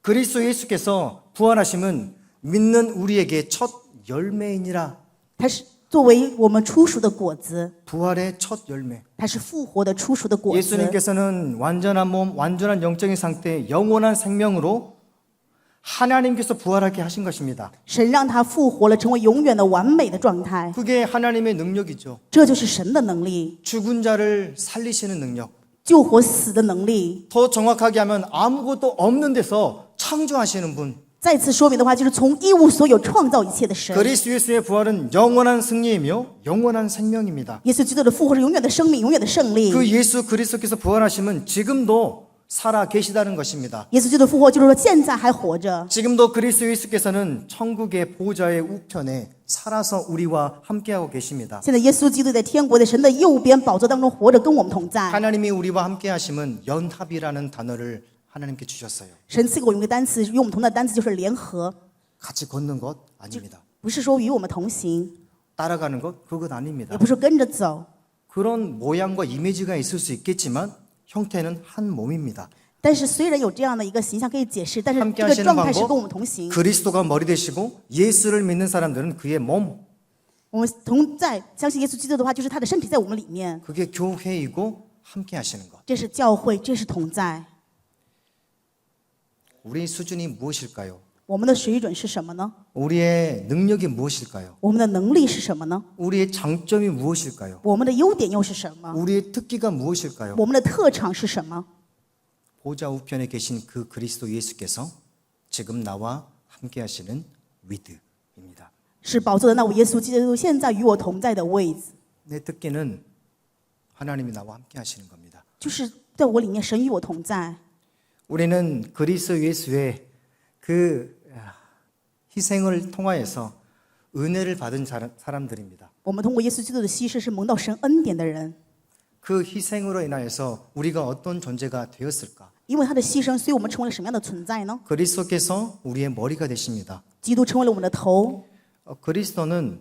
그리스도 예수께서 부활하심은 믿는 우리에게 첫 열매이니라. 他是作为我们初熟的果子， 부활의 첫 열매. 他是复活的初熟的果子。 예수님께서는 완전한 몸, 완전한 영적인 상태, 영원한 생명으로 하나님께서 부활하게 하신 것입니다. 神让他复活了，成为永远的完美的状态， 그게 하나님의 능력이죠. 这就是神的能力， 죽은 자를 살리시는 능력. 救活死的能力。 더 정확하게 하면 아무것도 없는 데서 창조하시는 분. 再次说明的话，就是从一无所有创造一切的神。 그리스도 예수의 부활은 영원한 승리이며 영원한 생명입니다. 耶稣基督的复活是永远的生命，永远的胜利。 그 예수 그리스도께서 부활하시면 지금도 살아 계시다는 것입니다. 耶稣基督的复活就是说现在还活着。 지금도 그리스도 예수께서는 천국의 보좌의 우편에 살아서 우리와 함께하고 계십니다. 现在耶稣基督在天国的神的右边宝座当中活着，跟我们同在。 하나님이 우리와 함께하심은 연합이라는 단어를 하나님께 주셨어요. 神赐给我们一个单词，与我们同在的单词就是联合， 같이 걷는 것 아닙니다. 不是说与我们同行， 따라가는 것 그것 아닙니다. 也不是说跟着走。 그런 모양과 이미지가 있을 수 있겠지만 형태는 한 몸입니다. 但是虽然有这样的一个形象可以解释，但是 함께 这个 하시는 状态是跟我 방법 们同行。 그리스도가 머리 되시고 예수를 믿는 사람들은 그의 몸 我们同在，相信耶稣基督的话，就是他的身体在我们里面。 그게 교회이고 함께 하시는 것. 这是教会，这是同在。 우리 수준이 무엇일까요? 我们的水准是什么呢？ 우리의 능력이 무엇일까요? 我们的能力是什么呢？ 우리의 장점이 무엇일까요? 我们的优点又是什么？ 우리의 특기가 무엇일까요? 我们的特长是什么？ 보좌 우편에 계신 그 그리스도 예수께서 지금 나와 함께 하시는 위드입니다. 是宝座的那位耶稣基督，现在与我同在的位子， 내 특기는 하나님이 나와 함께 하시는 겁니다. 就是在我里面，神与我同在。 우리는 그리스도 예수의 그 희생을 통하여서 은혜를 받은 사람들입니다. 我们通过耶稣基督的牺牲，是蒙到神恩典的人。 그 희생으로 인하여서 우리가 어떤 존재가 되었을까? 因为他的牺牲，所以我们成为了什么样的存在呢？ 그리스도께서 우리의 머리가 되십니다. 基督成为了我们的头， 그리스도는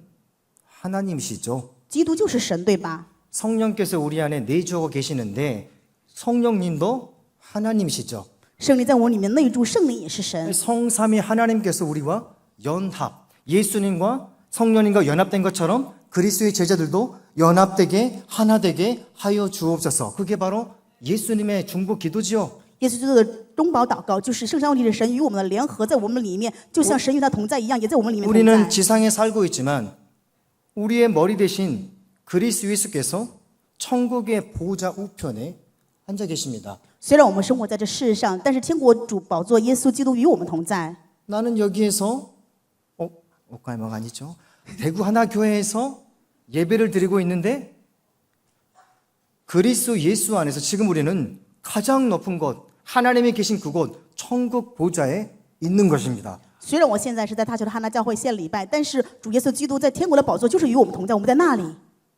하나님이시죠. 基督就是神，对吧？ 성령께서 우리 안에 내주어 계시는데 성령님도 하나님이시죠. 圣灵在我里面内住，圣灵也是神。 성삼위 하나님께서 우리와 연합, 예수님과 성령님과 연합된 것처럼 그리스도의 제자들도 연합되게 하나 되게 하여 주옵소서. 그게 바로 예수님의 중보 기도지요. 耶稣基督的中保祷告就是圣上帝的神与我们的联合，在我们里面，就像神与他同在一样，也在我们里面同 우리는 在。 지상에 살고 있지만 우리의 머리 대신 그리스도 예수께서 천국의 보좌 우편에 앉아 계십니다. 虽然我们生活在这世上，但是天国主宝座耶稣基督与我们同在。 나는 여기에서 옷갈마가 아니죠. 대구 하나교회에서 예배를 드리고 있는데 그리스도 예수 안에서 지금 우리는 가장 높은 곳, 하나님이 계신 그곳, 천국 보좌에 있는 것입니다. 虽然我现在是在大邱的哈拿教会献礼拜，但是主耶稣基督在天国的宝座就是与我们同在，我们在那里，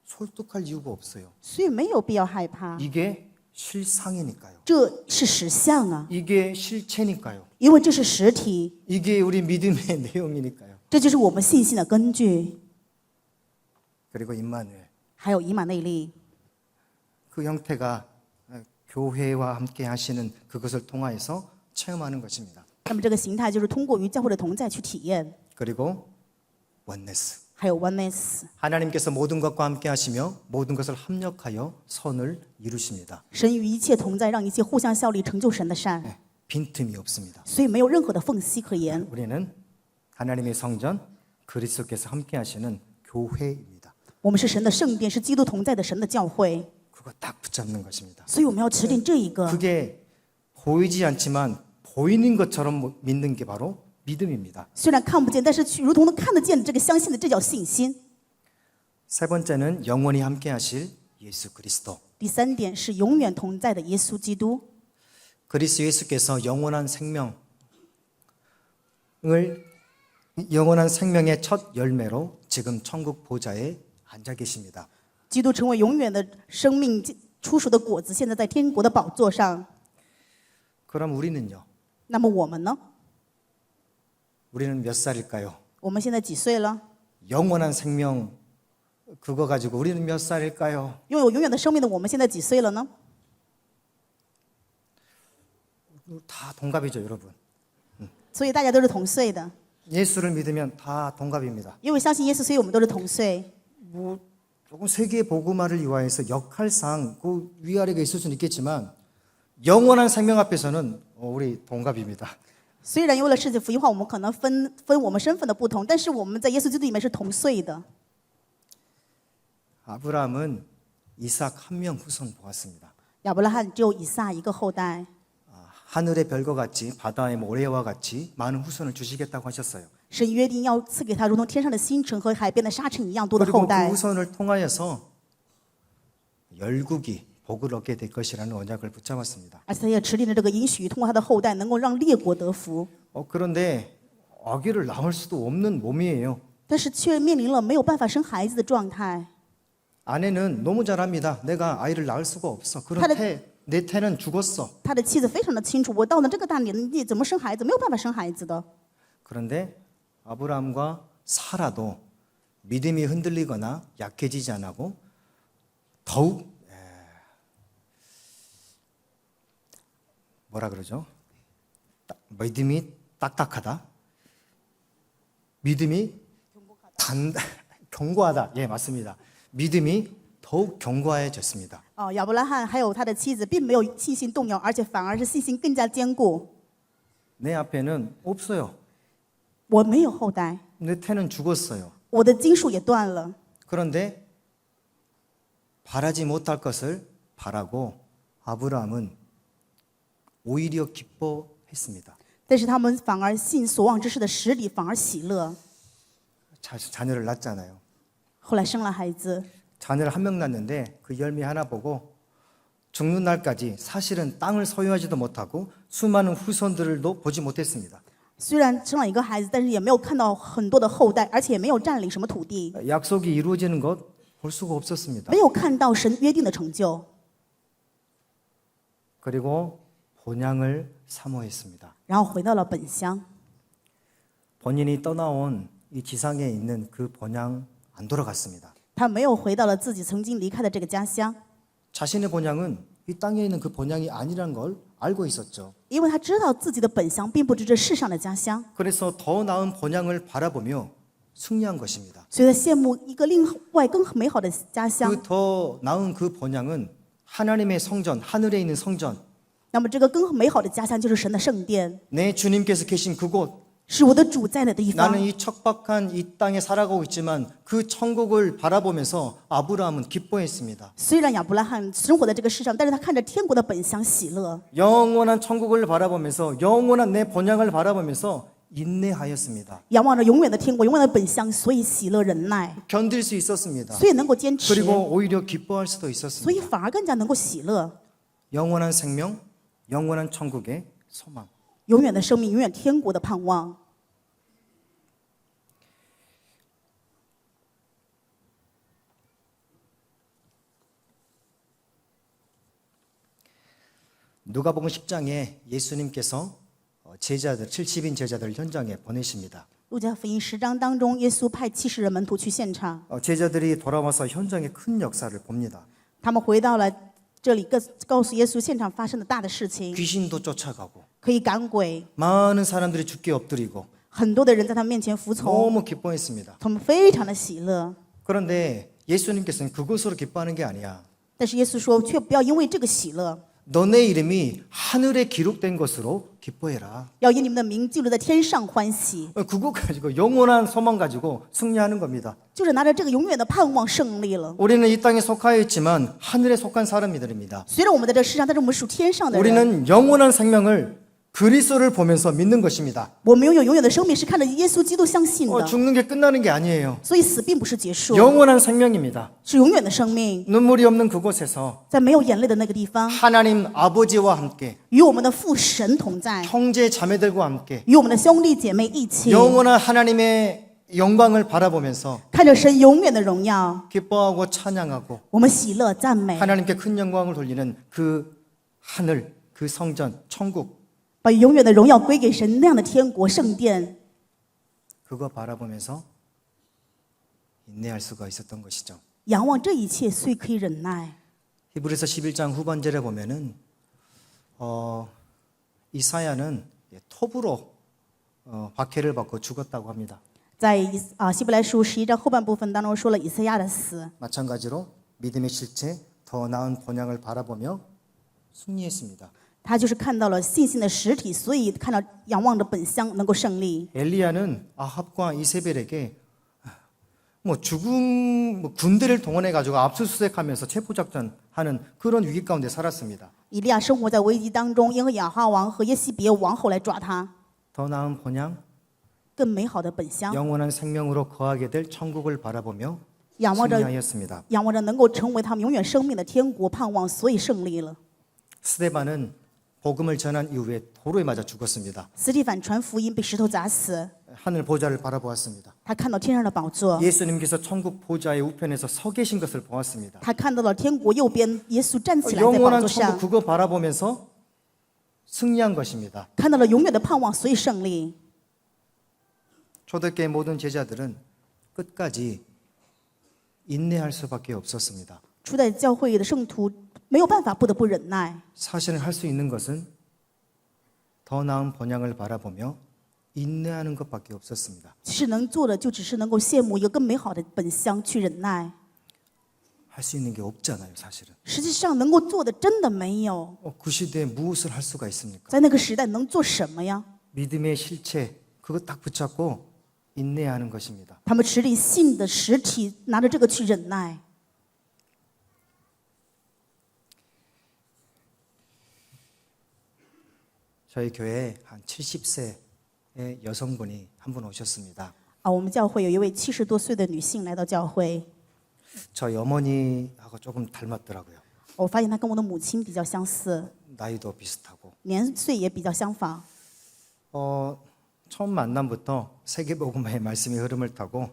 설득할 이유가 없어요. 所以没有必要害怕。 이게 실상이니까요. 这是实相啊， 이게 실체니까요. 因为这是实体， 이게 우리 믿음의 내용이니까요. 这就是我们信心的根据。 그리고 임마누엘 还有以马内利， 그 형태가 교회와 함께 하시는 그것을 통하여서 체험하는 것입니다. 那么这个形态就是通过与教会的同在去体验。 그리고 원네스 还有 oneness， 하나님께서 모든 것과 함께 하시며 모든 것을 합력하여 선을 이루십니다. 神与一切同在，让一切互相效力，成就神的善， 빈틈이 없습니다. 所以没有任何的缝隙可言。 우리는 하나님의 성전 그리스도께서 함께 하시는 교회입니다. 我们是神的圣殿，是基督同在的神的教会， 그거 딱 붙잡는 것입니다. 所以我们要持定这一个。 그게 보이지 않지만 보이는 것처럼 믿는 게 바로 믿음입니다. 虽然看不见，但是如同能看得见的这个相信的，这叫信心。 세 번째는 영원히 함께 하실 예수 그리스도. 第三点是永远同在的耶稣基督。 그리스도 예수께서 영원한 생명의 첫 열매로 지금 천국 보좌에 앉아 계십니다. 基督成为永远的生命出熟的果子，现在在天国的宝座上。 그럼 우리는요? 那么我们呢？ 우리는 몇 살일까요? 我们现在几岁了？ 영원한 생명 그거 가지고 우리는 몇 살일까요? 拥有永远的生命的我们现在几岁了呢？ 다 동갑이죠, 여러분. 所以大家都是同岁的， 예수를 믿으면 다 동갑입니다. 因为相信耶稣，所以我们都是同岁。 뭐 조금 세계 복음화를 위하여서 역할상 그 위아래가 있을 수는 있겠지만 영원한 생명 앞에서는 우리 동갑입니다. 虽然为了世界福音化，我们可能分我们身份的不同，但是我们在耶稣基督里面是同岁的。 아브라함은 이삭 한 명 후손 보았습니다. 亚伯拉罕只有以撒一个后代， 하늘의 별과 같이 바다의 모래와 같이 많은 후손을 주시겠다고 하셨어요. 神约定要赐给他如同天上的星辰和海边的沙尘一样多的 그리고 后 그 代， 후손을 통하여서 열국이 복을 얻게 될 것이라는 언약을 붙잡았습니다. 而且他也持定了这个应许，通过他的后代能够让列国得福。 그런데 아기를 낳을 수도 없는 몸이에요. 但是却面临了没有办法生孩子的状态。 아내는 너무 잘합니다. 내가 아이를 낳을 수가 없어. 그런 내 태는 죽었어. 他的妻子非常的清楚，我到了这个大年纪怎么生孩子，没有办法生孩子的。 그런데 아브라함과 사라도 믿음이 흔들리거나 약해지지 않고 더욱 뭐라 그러죠? 믿음이 딱딱하다. 믿음이 견고하다. 예, 맞습니다. 믿음이 더욱 견고해졌습니다. 亚伯拉罕还有他的妻子并没有信心动摇，而且反而是信心更加坚固。 내 앞에는 없어요. 我没有后代， 내 태는 죽었어요. 我的经术也断了。 그런데 바라지 못할 것을 바라고 아브라함은 오히려 기뻐했습니다. 但是他们反而信所望之事的实理，反而喜乐。 자녀를 낳잖아요. 后来生了孩子， 자녀를 한 명 낳는데 그 열매 하나 보고 죽는 날까지 사실은 땅을 소유하지도 못하고 수많은 후손들도 보지 못했습니다. 虽然生了一个孩子，但是也没有看到很多的后代，而且也没有占领什么土地， 약속이 이루어지는 것 볼 수가 없었습니다. 没有看到神约定的成就。 그리고 본향을 사모했습니다. 然后回到了本乡， 본인이 떠나온 이 지상에 있는 그 본향 안 돌아갔습니다. 他没有回到了自己曾经离开的这个家乡， 자신의 본향은 이 땅에 있는 그 본향이 아니란 걸 알고 있었죠. 因为他知道自己的本乡并不是这世上的家乡， 그래서 더 나은 본향을 바라보며 승리한 것입니다. 所以他羡慕一个另外更美好的家乡。 그 더 나은 그 본향은 하나님의 성전, 하늘에 있는 성전, 那么这个更美好的家乡就是神的圣殿， 내 주님께서 계신 그곳, 是我的主在的地方。 나는 이 척박한 이 땅에 살아가고 있지만 그 천국을 바라보면서 아브라함은 기뻐했습니다. 虽然亚伯拉罕生活在这个世上，但是他看着天国的本相喜乐， 영원한 천국을 바라보면서 영원한 내 본향을 바라보면서 인내하였습니다. 仰望着永远的天国、永远的本相，所以喜乐忍耐， 견딜 수 있었습니다. 所以能够坚持， 그리고 오히려 기뻐할 수도 所以 있었습니다. 反而更加能够喜乐。 영원한 생명, 영원한 천국의 소망. 永远的生命，永远天国的盼望。 누가복음 10장에 예수님께서 제자들 70인 제자들 현장에 보내십니다. 路加福音10章当中，耶稣派70人门徒去现场， 제자들이 돌아와서 현장의 큰 역사를 봅니다. 他们回到了这里，告诉耶稣现场发生的大的事情， 귀신도 쫓아가고 可以赶鬼， 많은 사람들이 죽게 엎드리고 很多的人在他们面前服从， 너무 기뻐했습니다. 他们非常的喜乐。 그런데 예수님께서는 그것으로 기뻐하는 게 아니야. 但是耶稣说，却不要因为这个喜乐， 너네 이름이 하늘에 기록된 것으로 기뻐해라. 要因你们的名记录在天上欢喜， 그거 가지고 영원한 소망 가지고 승리하는 겁니다. 就是拿着这个永远的盼望胜利了。 우리는 이 땅에 속하여 있지만 하늘에 속한 사람들입니다. 虽然我们在这世上，但是我们属天上的人， 우리는 영원한 생명을 그리스도를 보면서 믿는 것입니다. 我们拥有永远的生命是看着耶稣基督相信的， 죽는 게 끝나는 게 아니에요. 所以死并不是结束， 영원한 생명입니다. 是永远的生命。 눈물이 없는 그곳에서 在没有眼泪的那个地方， 하나님 아버지와 함께 与我们的父神同在， 형제 자매들과 함께 与我们的兄弟姐妹一起， 영원한 하나님의 영광을 바라보면서 看着神永远的荣耀， 기뻐하고 찬양하고 我们喜乐赞美， 하나님께 큰 영광을 돌리는 그 하늘, 그 성전, 천국 把永远的荣耀归给神那样的天国圣殿， 그거 바라보면서 인내할 수가 있었던 것이죠. 仰望这一切，所以可以忍耐。 히브리서 11장 후반절에 보면은 이사야는 톱으로 박해를 받고 죽었다고 합니다. 在希伯来书11章后半部分当中说了以赛亚的死， 마찬가지로 믿음의 실체, 더 나은 본향을 바라보며 승리했습니다. 他就是看到了信心的实体，所以看到仰望着本相能够胜利。 엘리야는 아합과 이세벨에게 뭐 죽음 군대를 동원해 가지고 압수수색하면서 체포작전하는 그런 위기 가운데 살았습니다. 以利亚生活在危机当中，因为亚哈王和耶西别王后来抓他， 더 나은 본향, 更美好的本相， 영원한 생명으로 거하게 될 천국을 바라보며 仰望着 승리하였습니다. 仰望着能够成为他们永远生命的天国盼望，所以胜利了。 스데반은 복음을 전한 이후에 도로에 맞아 죽었습니다. 斯蒂凡传福音被石头砸死， 하늘 보좌를 바라보았습니다. 他看到天上的宝座， 예수님께서 천국 보좌의 우편에서 서 계신 것을 보았습니다. 他看到了天国右边耶稣站起来在宝 영원한 座 천국 上， 그거 바라보면서 승리한 것입니다. 看到了永远的盼望，所以胜利。 초대교회 모든 제자들은 끝까지 인내할 수밖에 없었습니다. 初代教会的圣徒没有办法，不得不忍耐。 사실은 할 수 있는 것은 더 나은 본향을 바라보며 인내하는 것밖에 없었습니다. 其实能做的就只是能够羡慕一个更美好的本相去忍耐， 할 수 있는 게 없잖아요, 사실은. 实际上能够做的真的没有。 그 시대에 무엇을 할 수가 있습니까? 在那个时代能做什么呀？ 믿음의 실체 그거 딱 붙잡고 인내하는 것입니다. 他们持立信的实体，拿着这个去忍耐。 저희 교회에 한 70세의 여성분이 한 분 오셨습니다. 我们教会有一位70多岁的女性来到教会， 저희 어머니하고 조금 닮았더라고요. 我发现她跟我的母亲比较相似， 나이도 비슷하고. 年岁也比较相仿。 처음 만남부터 세계복음화의 말씀의 흐름을 타고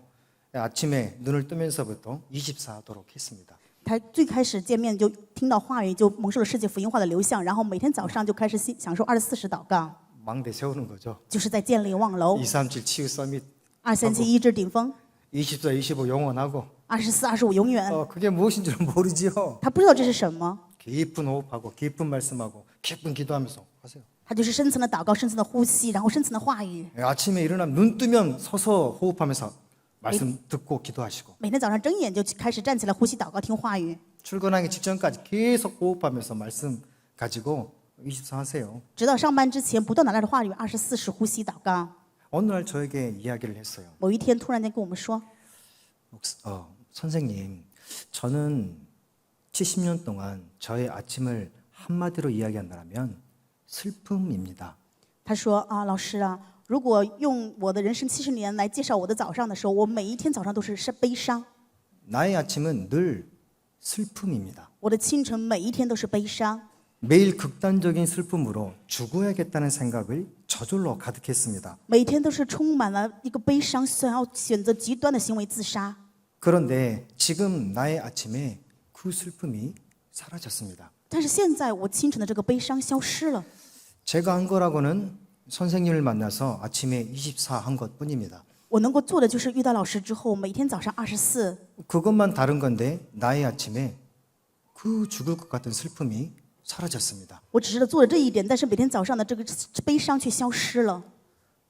아침에 눈을 뜨면서부터 24하도록 했습니다. 她最开始见面就听到话语，就蒙受了世界福音化的流向，然后每天早上就开始享受24时祷告， 망대 세우는 거죠. 就是在建立望楼。 237 치유 서밋 237医治顶峰， 24, 25 영원하고 24、25永远。 그게 무엇인 줄 모르지요. 他不知道这是什么， 깊은 호흡하고 깊은 말씀하고 깊은 기도하면서 하세요. 他就是深层的祷告、深层的呼吸，然后深层的话语。 아침에 일어나면 눈 뜨면 서서 호흡하면서 말씀 듣고 기도하시고 每天早上睁眼就开始站起来呼吸祷告、听话语。 출근하기 직전까지 계속 호흡하면서 말씀 가지고 24 하세요. 直到上班之前，不断的拿着话语24时呼吸祷告。 어느 날 저에게 이야기를 했어요. 某一天突然间跟我们说， 선생님, 저는 70년 동안 저의 아침을 한마디로 이야기한다면 슬픔입니다. 他说啊，老师啊，如果用我的人生70年来介绍我的早上的时候，我每一天早上都是悲伤， 나의 아침은 늘 슬픔입니다. 我的清晨每一天都是悲伤， 매일 극단적인 슬픔으로 죽어야겠다는 생각을 저절로 가득했습니다. 每天都是充满了一个悲伤，想要选择极端的行为自杀。 그런데 지금 나의 아침에 그 슬픔이 사라졌습니다. 但是现在我清晨的这个悲伤消失了。 제가 한 거라고는 선생님을 만나서 아침에 24 한 것뿐입니다. 我能够做的就是遇到老师之后，每天早上24， 그것만 다른 건데 나의 아침에 그 죽을 것 같은 슬픔이 사라졌습니다. 我只是做了这一点，但是每天早上的这个悲伤却消失了。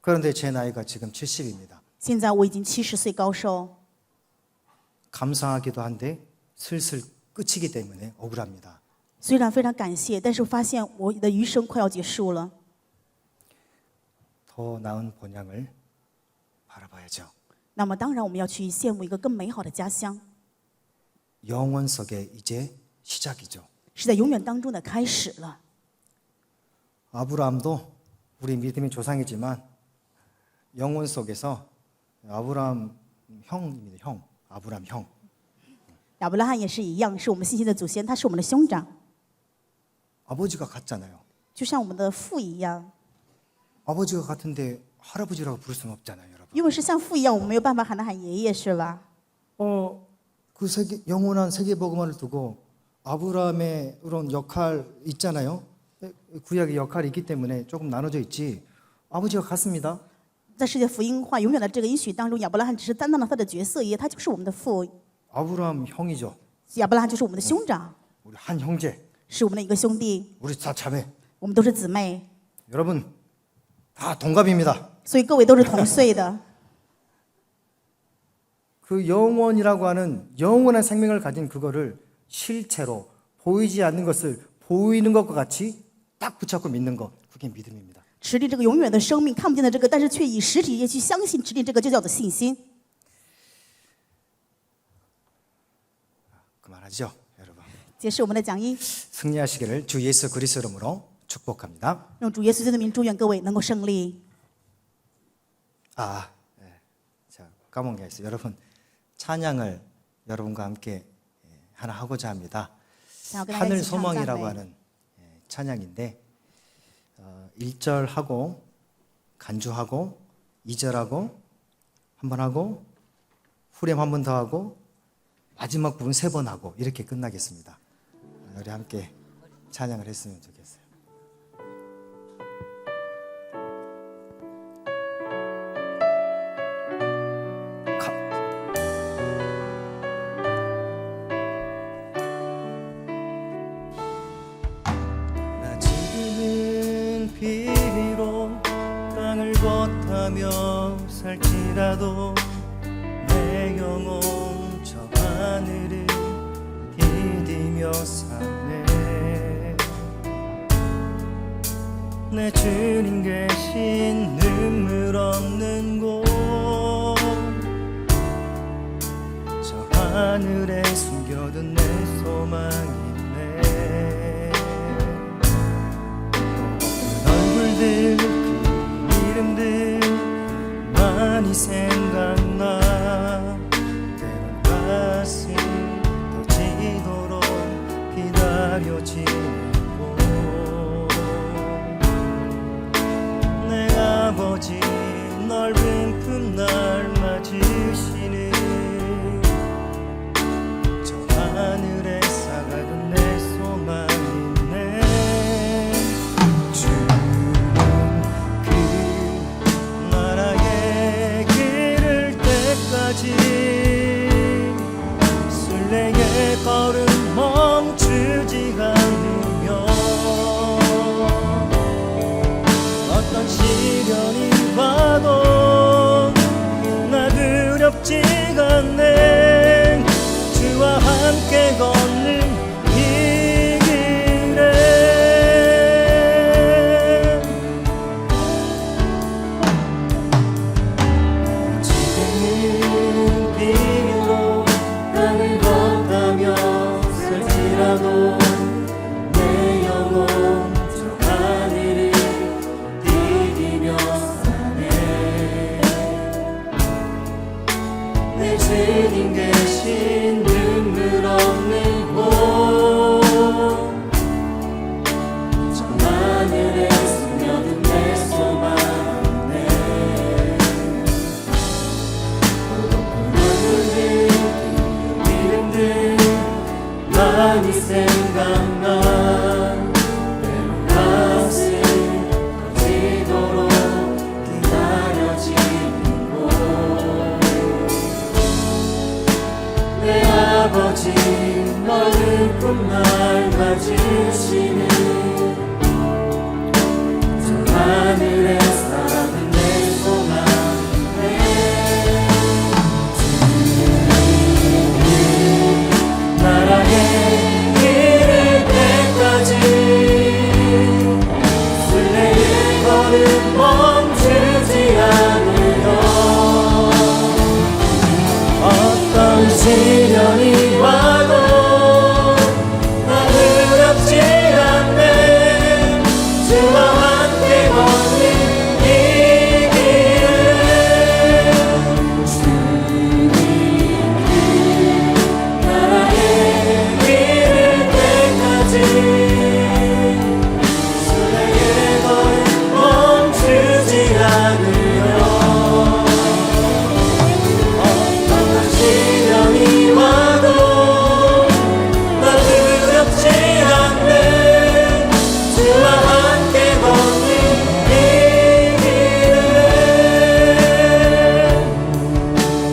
그런데 제 나이가 지금 70입니다. 现在我已经70岁高寿， 감사하기도 한데 슬슬 끝이기 때문에 억울합니다. 虽然非常感谢，但是发现我的余生快要结束了。 더 나은 본향을 바라봐야죠. 那么当然，我们要去羡慕一个更美好的家乡， 영원 속에 이제 시작이죠. 是在永远当中的开始了。 아브라함도 우리 믿음의 조상이지만 영원 속에서 아브라함 형입니다. 형. 아브라함 형. 亚伯拉罕也是一样，是我们信心的祖先，他是我们的兄长， 아버지가 같잖아요. 就像我们的父一样。 아버지가 같은데 할아버지라고 부를 수는 없잖아요, 여러분. 因为是像父一样，我们没有办法喊他喊爷爷，是吧？ 그 세계, 영원한 세계 복음화를 두고 아브라함의 그런 역할 있잖아요. 구약의 역할이 있기 때문에 조금 나눠져 있지. 아버지가 같습니다. 在世界福音化永远的这个应许当中，亚伯拉罕只是担当了他的角色，也他就是我们的父。 아브라함 형이죠. 亚伯拉罕就是我们的兄长， 우리 한 형제, 是我们的一个兄弟， 우리 다 자매. 我们都是姊妹， 여러분 다 동갑입니다. 所以各位都是同岁的。 그 영원이라고 하는 영원한 생명을 가진 그거를 실체로 보이지 않는 것을 보이는 것과 같이 딱 붙잡고 믿는 것, 그게 믿음입니다. 持定这个永远的生命，看不见的这个，但是却以实体也去相信，持定这个就叫做信心。 그만하죠, 여러분. 结束我们的讲义， 승리하시기를 주 예수 그리스도 이름으로 축복합니다. 用主耶稣基督的名祝愿各位能够胜利。 자, 까먹은 게 있어요. 여러분, 찬양을 여러분과 함께 하나 하고자 합니다. 想要跟大家 하늘 一起唱赞 소망이라고 美。 하는 찬양인데 1절 하고 간주하고 2절 하고 한 번 하고 후렴 한 번 더 하고 마지막 부분 3번 하고 이렇게 끝나겠습니다. 우리 함께 찬양을 했으면 좋겠어요. 나 지금은 비리로 땅을 걷다며 살지라도 내 영혼 저 하늘을 디디며 사네. 내 주님 계신 눈물 없는 곳 저 하늘에 숨겨둔 내 소망이 있네. 그 얼굴들 그 이름들 많이 생각나. 때론 가슴 터지도록 기다려지고 내 아버지 넓은 품날 맞으시는 저 하늘에 쌓아둔 내 소망이 있네. 주는 그 나라에 기를 때까지 순례의 걸음 멈추지가 않으며 어떤 시련이 와도 나 두렵지가 않네. 주와 함께 걷는 이 길에 날 맞으시는 저 하늘의 사랑은 내 소망이네. 주님 나라에 이를 때까지 순례의 걸음 멈추지 않으려. 어떤 시련이 와도 나 두렵지 않네. 주와 함께 걷는 이 길을 주님 그 나라에 이를 때까지 순례의 걸음 멈추지 않으려. 시련이 와도 나 두렵지 않네. 주와 함께 걷는 이 길을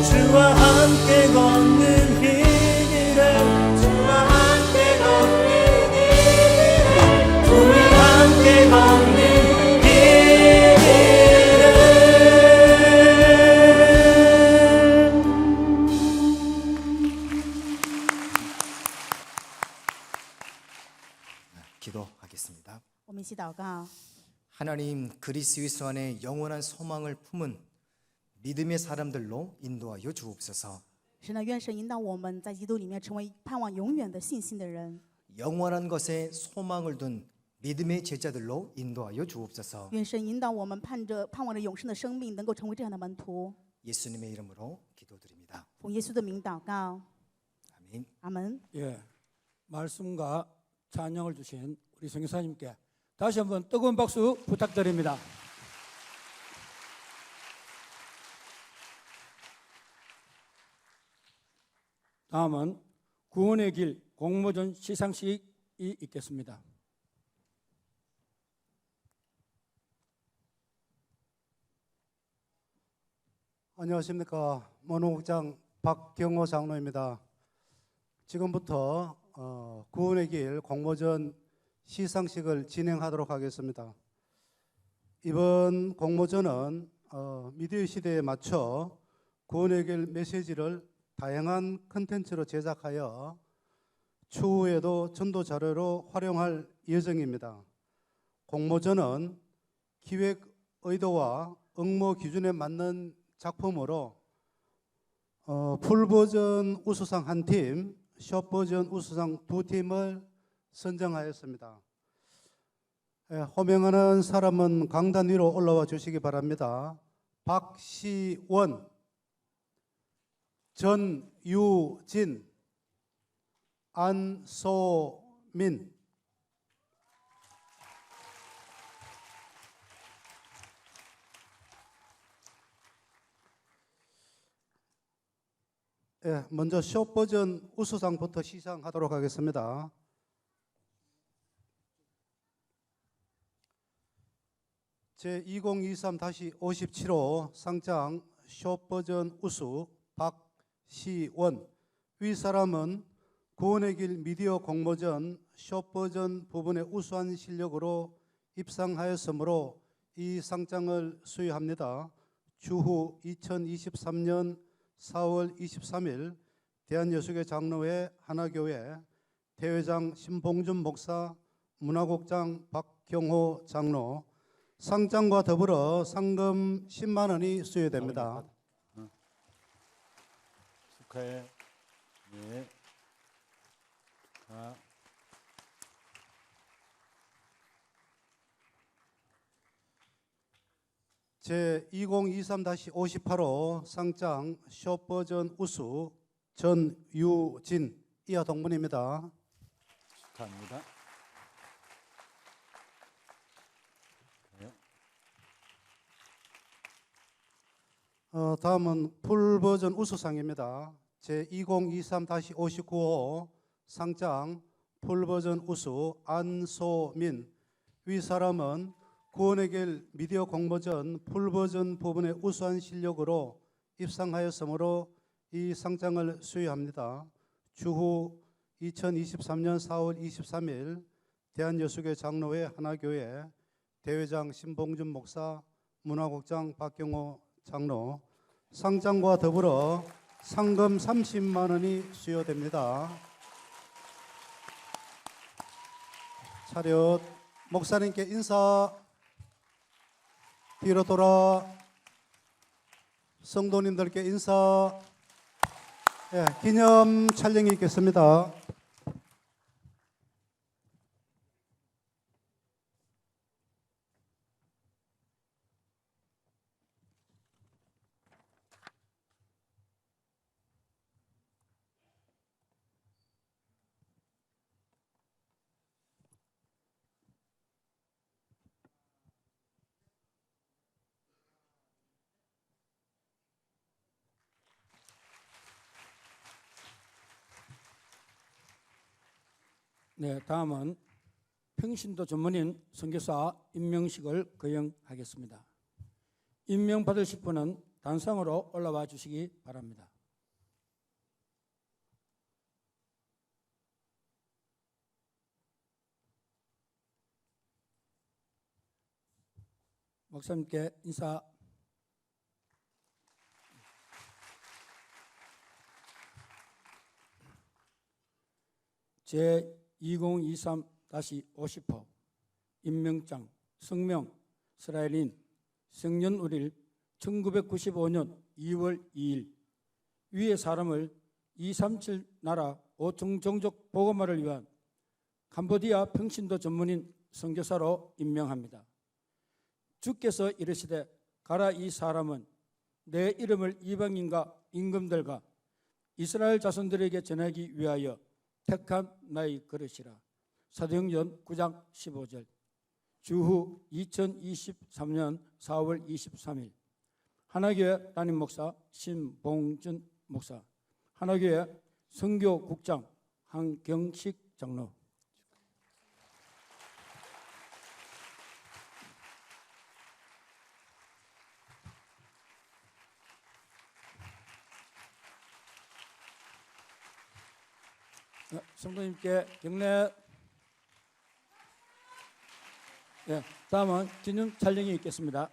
주와 함께 걷는 이 길을 주와 함께 걷는 이 길을 주와 함께 걷는 이 길을. 기도하겠습니다. 我们一起祷告。 하나님, 그리스도 예수 안에 영원한 소망을 품은 믿음의 사람들로 인도하여 주옵소서. 神呢，愿神引导我们在基督里面成为盼望永远的信心的人。 영원한 것에 소망을 둔 믿음의 제자들로 인도하여 주옵소서. 愿神引导我们盼望着永生的生命，能够成为这样的门徒。 예수님의 이름으로 기도드립니다. 奉耶稣的名祷告， 아멘. 阿门。 예, 말씀과 찬양을 주신 우리 성교사님께 다시 한번 뜨거운 박수 부탁드립니다. 다음은 구원의 길 공모전 시상식이 있겠습니다. 안녕하십니까. 원호국장 박경호 장로입니다. 지금부터 구원의 길 공모전 시상식을 진행하도록 하겠습니다. 이번 공모전은 미디어 시대에 맞춰 구원의 길 메시지를 다양한 컨텐츠로 제작하여 추후에도 전도 자료로 활용할 예정입니다. 공모전은 기획 의도와 응모 기준에 맞는 작품으로 풀버전 우수상 1팀, 숏버전 우수상 2팀을 선정하였습니다. 호명하는 사람은 강단 위로 올라와 주시기 바랍니다. 박시원, 전유진, 안소민. 먼저 숏버전 우수상부터 시상하도록 하겠습니다. 제2023-57호 상장 숏버전 우수 박시원. 위 사람은 구원의 길 미디어 공모전 숏버전 부분의 우수한 실력으로 입상하였으므로 이 상장을 수여합니다. 추후 2023년 4월 23일 대한여수교 장로회 하나교회 대회장 신봉준 목사, 문화국장 박경호 장로, 상장과 더불어 상금 10만 원이 수여됩니다. 축하해. 네. 제2023-58호 상장 숏버전 우수 전유진 이하 동문입니다. 축하합니다. 다음은 풀버전 우수상입니다. 제2023-59호 상장 풀버전 우수 안소민. 위 사람은 구원의 길 미디어 공모전 풀버전 부분의 우수한 실력으로 입상하였으므로 이 상장을 수여합니다. 추후 2023년 4월 23일 대한여수교회 장로회 하나교회 대회장 신봉준 목사, 문화국장 박경호 장로, 상장과 더불어 상금 30만 원이 수여됩니다. 차렷. 목사님께 인사. 뒤로 돌아. 성도님들께 인사. 예, 기념 촬영이 있겠습니다. 네, 다음은 평신도 전문인 선교사 임명식을 거행하겠습니다. 임명받으실 분은 단상으로 올라와 주시기 바랍니다. 목사님께 인사. 제2023-50호 임명장 성명 스라엘인 성년우릴 1995년 2월 2일 위의 사람을 237 나라 5종 종족 복음화를 위한 캄보디아 평신도 전문인 선교사로 임명합니다. 주께서 이르시되 가라, 이 사람은 내 이름을 이방인과 임금들과 이스라엘 자손들에게 전하기 위하여 택한 나의 그릇이라. 사도행전 9장 15절. 주후 2023년 4월 23일 하나교회 담임 목사 신봉준 목사, 하나교회 선교국장 한경식 장로. 성도님께 경례. 네, 다음은 기념 촬영이 있겠습니다.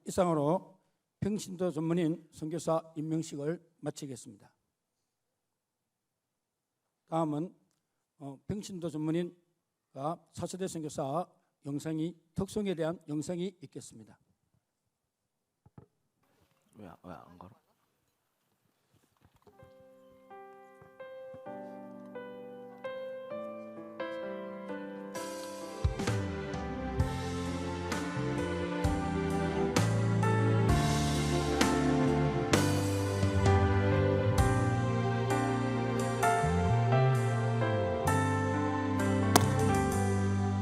이상으로 평신도 전문인 선교사 임명식을 마치겠습니다. 다음은 평신도 전문인과 차세대 선교사 영상이 특송에 대한 영상이 있겠습니다. 왜 안 걸어?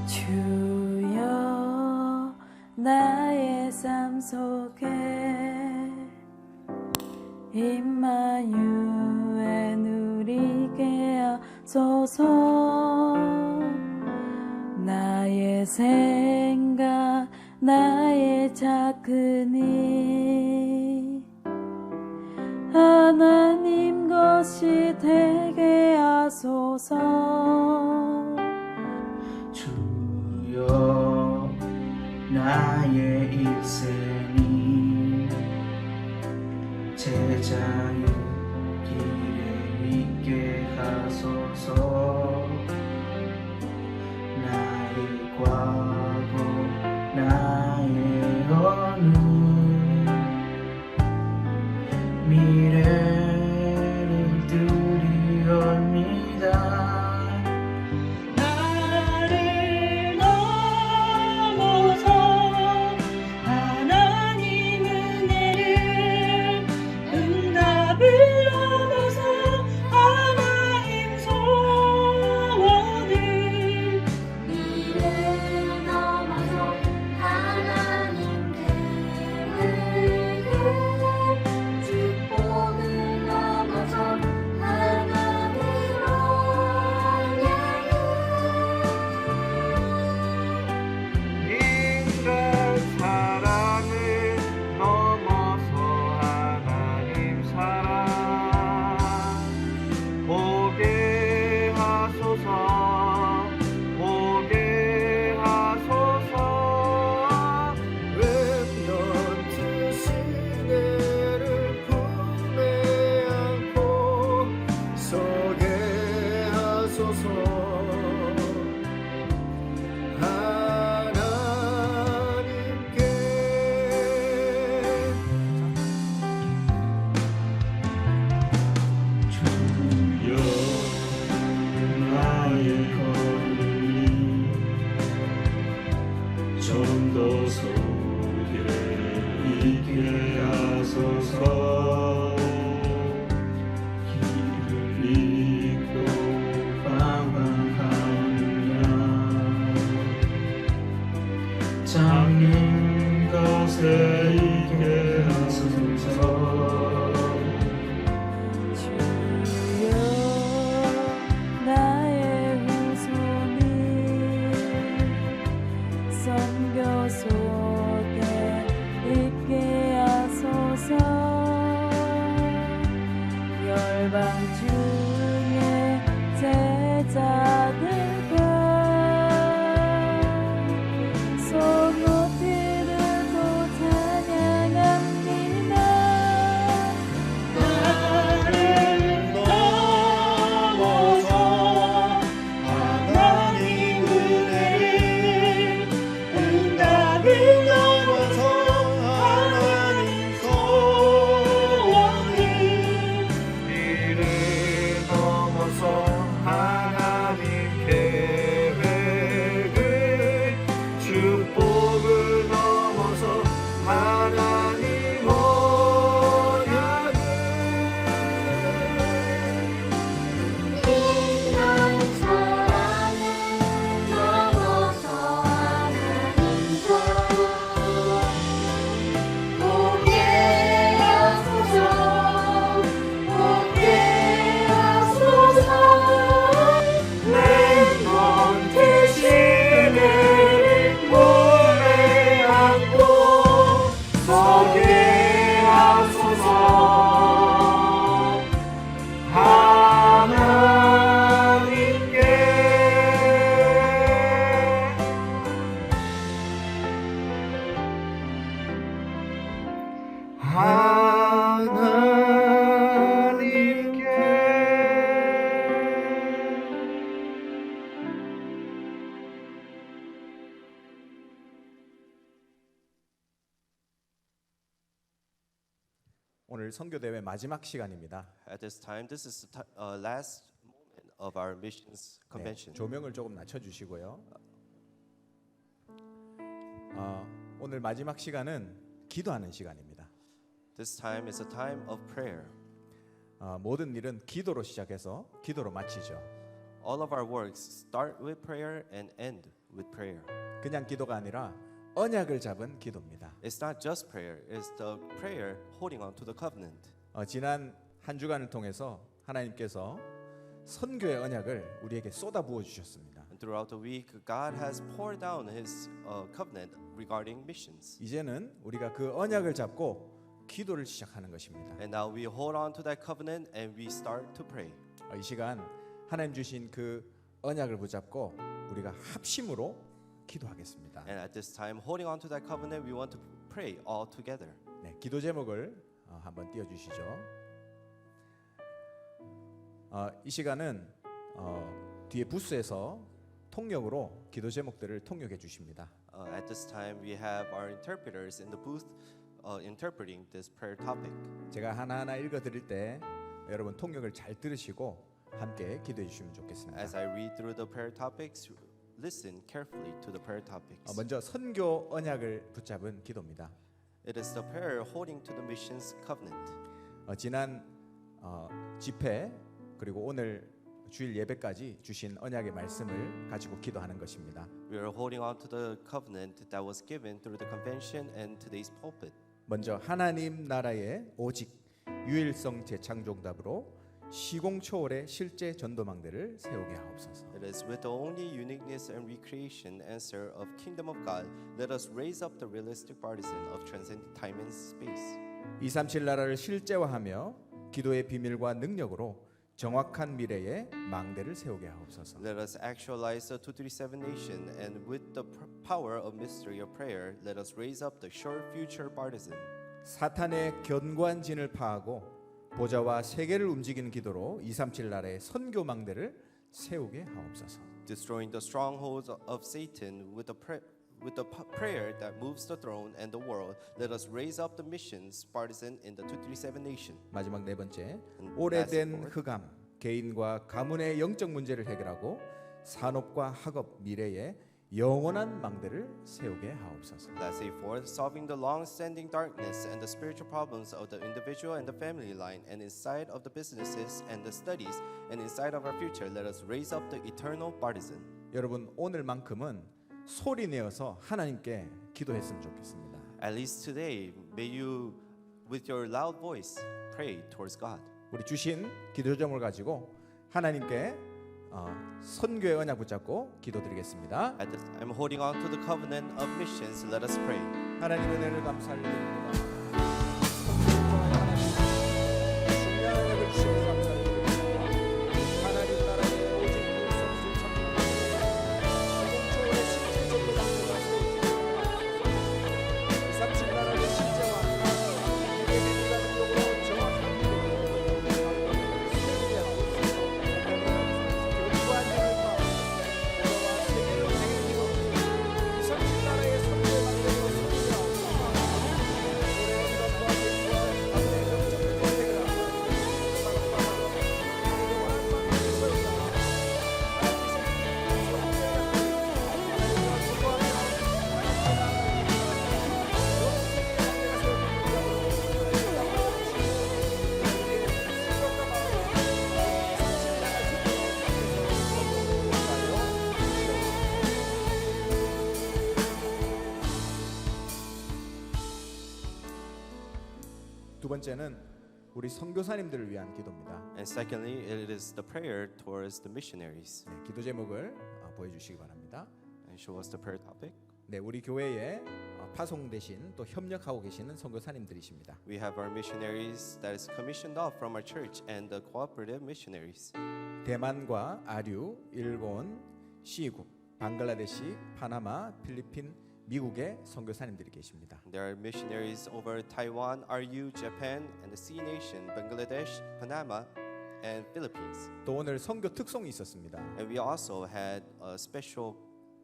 주여, 나의 삶 속에 임마누엘 누리게 하소서. 나의 생각, 나의 작은 일 하나님 것이 되게 하소서. 주여, 나의 일생이 제자의 길에 있게 하소서. 나의 과거, 나의 오늘, 미래를 드리옵니다. 하나님 은혜를 주여 나의 걸음이 좀 더 속에 있게 하소서. 길을 잃고 방황하느냐 작은 것에 있게 하소서. 주여 나의 후손이 선교 속에 있게 하소서. 열방 중에 제자들과 손 높이 들고 찬양합니다. 나를 넘어서 하나님 은혜를 응답을 넘어서 하나님 소원을 이를 넘어서 하나님 계획을 축복을 넘어서 하나님 언약을 인간 사랑을 넘어서 하나님 사랑 오게 하소서 오게 하소서 내 대신을 몸에 안고 서게 하소서. 하나님께 오늘 선교 대회 마지막 시간입니다. At this time, this is the last moment of our missions convention. 조명을 조금 낮춰 주시고요. 오늘 마지막 시간은 기도하는 시간입니다. This time is a time of prayer. 모든 일은 기도로 시작해서 기도로 마치죠. All of our works start with prayer and end with prayer. 그냥 기도가 아니라 언약을 잡은 기도입니다. It's not just prayer; it's the prayer holding on to the covenant. 지난 한 주간을 통해서 하나님께서 선교의 언약을 우리에게 쏟아부어 주셨습니다. And throughout the week, God has poured down His covenant regarding missions. 이제는 우리가 그 언약을 잡고 기도를 시작하는 것입니다. And now we hold on to that covenant and we start to pray. 이 시간 하나님 주신 그 언약을 붙잡고 우리가 합심으로 기도하겠습니다. And at this time, holding on to that covenant, we want to pray all together. 네, 기도 제목을 한번 띄워 주시죠. 이 시간은 뒤에 부스에서 통역으로 기도 제목들을 통역해 주십니다. At this time, we have our interpreters in the booth interpreting this prayer topic. 제가 하나하나 읽어 드릴 때 여러분 통역을 잘 들으시고 함께 기도해 주시면 좋겠습니다. As I read through the prayer topics, listen carefully to the prayer topics. 먼저 선교 언약을 붙잡은 기도입니다. It is the prayer holding to the missions covenant. 지난 집회 그리고 오늘 주일 예배까지 주신 언약의 말씀을 가지고 기도하는 것입니다. We are holding on to the covenant that was given through the convention and today's pulpit. 먼저 하나님 나라의 오직 유일성 재창조답으로 시공초월의 실제 전도망대를 세우게 하옵소서. It is with the only uniqueness and recreation answer of Kingdom of God, let us raise up the realistic partisan of transcending time and space. 237 나라를 실제화하며 기도의 비밀과 능력으로 정확한 미래의 망대를 세우게 하옵소서. Let us actualize the 237 nation, and with the power of mystery of prayer, let us raise up the sure future partisan. 사탄의 견고한 진을 파하고 보좌와 세계를 움직이는 기도로 237 나라의 선교 망대를 세우게 하옵소서. destroying the strongholds of Satan with the prayer that moves the throne and the world. Let us raise up the missions partisan in the 237 nation. 마지막 네 번째, And 오래된 last fourth, 흑암, 개인과 가문의 영적 문제를 해결하고 산업과 학업, 미래에 영원한 망대를 세우게 하옵소서. Lastly, fourth, solving the long-standing darkness and the spiritual problems of the individual and the family line, and inside of the businesses and the studies, and inside of our future, let us raise up the eternal partisan. 여러분 오늘만큼은 소리 내어서 하나님께 기도했으면 좋겠습니다. At least today, may you, with your loud voice, pray towards God. 우리 주신 기도 제목을 가지고 하나님께 선교의 언약 붙잡고 기도드리겠습니다. At this, I'm holding on to the covenant of missions. Let us pray. 하나님 은혜를 감사드립니다. 두 번째는 우리 선교사님들을 위한 기도입니다. And secondly, it is the prayer towards the missionaries. 네, 기도 제목을 보여주시기 바랍니다. And show us the prayer topic. 네, 우리 교회에 파송 대신 또 협력하고 계시는 선교사님들이십니다. We have our missionaries that is commissioned off from our church and the cooperative missionaries. 대만과 아류, 일본, 시국, 방글라데시, 파나마, 필리핀, 미국의 선교사님들이 계십니다. There are missionaries over Taiwan, RU, Japan, and the Sea Nation, Bangladesh, Panama, and Philippines. 또 오늘 선교 특송이 있었습니다. And we also had a special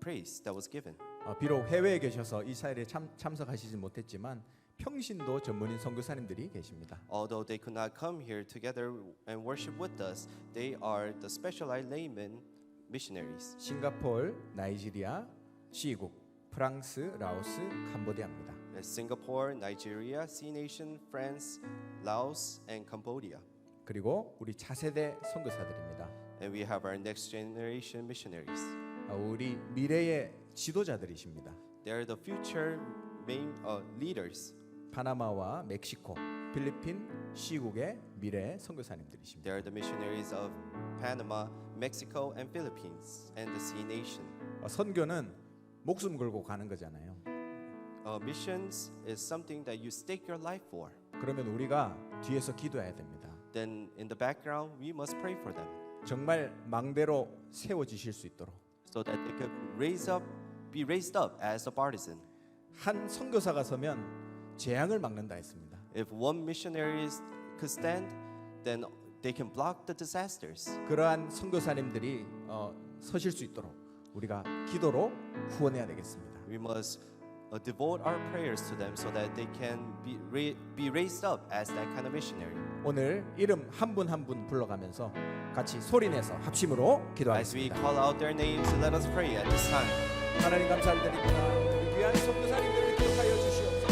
praise that was given. 비록 해외에 계셔서 이 사일에 참석하시지 못했지만 평신도 전문인 선교사님들이 계십니다. Although they could not come here together and worship with us, they are the specialized laymen missionaries. 싱가포르, 나이지리아, 시국, 프랑스, 라오스, 캄보디아입니다. Singapore, Nigeria, Sea Nation, France, Laos, and Cambodia. 그리고 우리 차세대 선교사들입니다. And we have our next generation missionaries. 우리 미래의 지도자들이십니다. They are the future main leaders. 파나마와 멕시코, 필리핀, 시국의 미래 선교사님들이십니다. They are the missionaries of Panama, Mexico, and Philippines, and the Sea Nation. 선교는 목숨 걸고 가는 거잖아요. Missions is something that you stake your life for. 그러면 우리가 뒤에서 기도해야 됩니다. Then in the background, we must pray for them, 정말 망대로 세워지실 수 있도록. so that they could be raised up as a partisan. 한 선교사가 서면 재앙을 막는다 했습니다. If one missionary could stand, then they can block the disasters. 그러한 선교사님들이 서실 수 있도록 우리가 기도로 후원해야 되겠습니다. We must devote our prayers to them so that they can be raised up as that kind of missionary. 오늘 이름 한 분 한 분 불러가면서 같이 소리내서 합심으로 As we 기도하겠습니다. call out their names, let us pray at this time. 하나님 감사드립니다. 귀한 선교사님들을 기억하여 주시옵소서.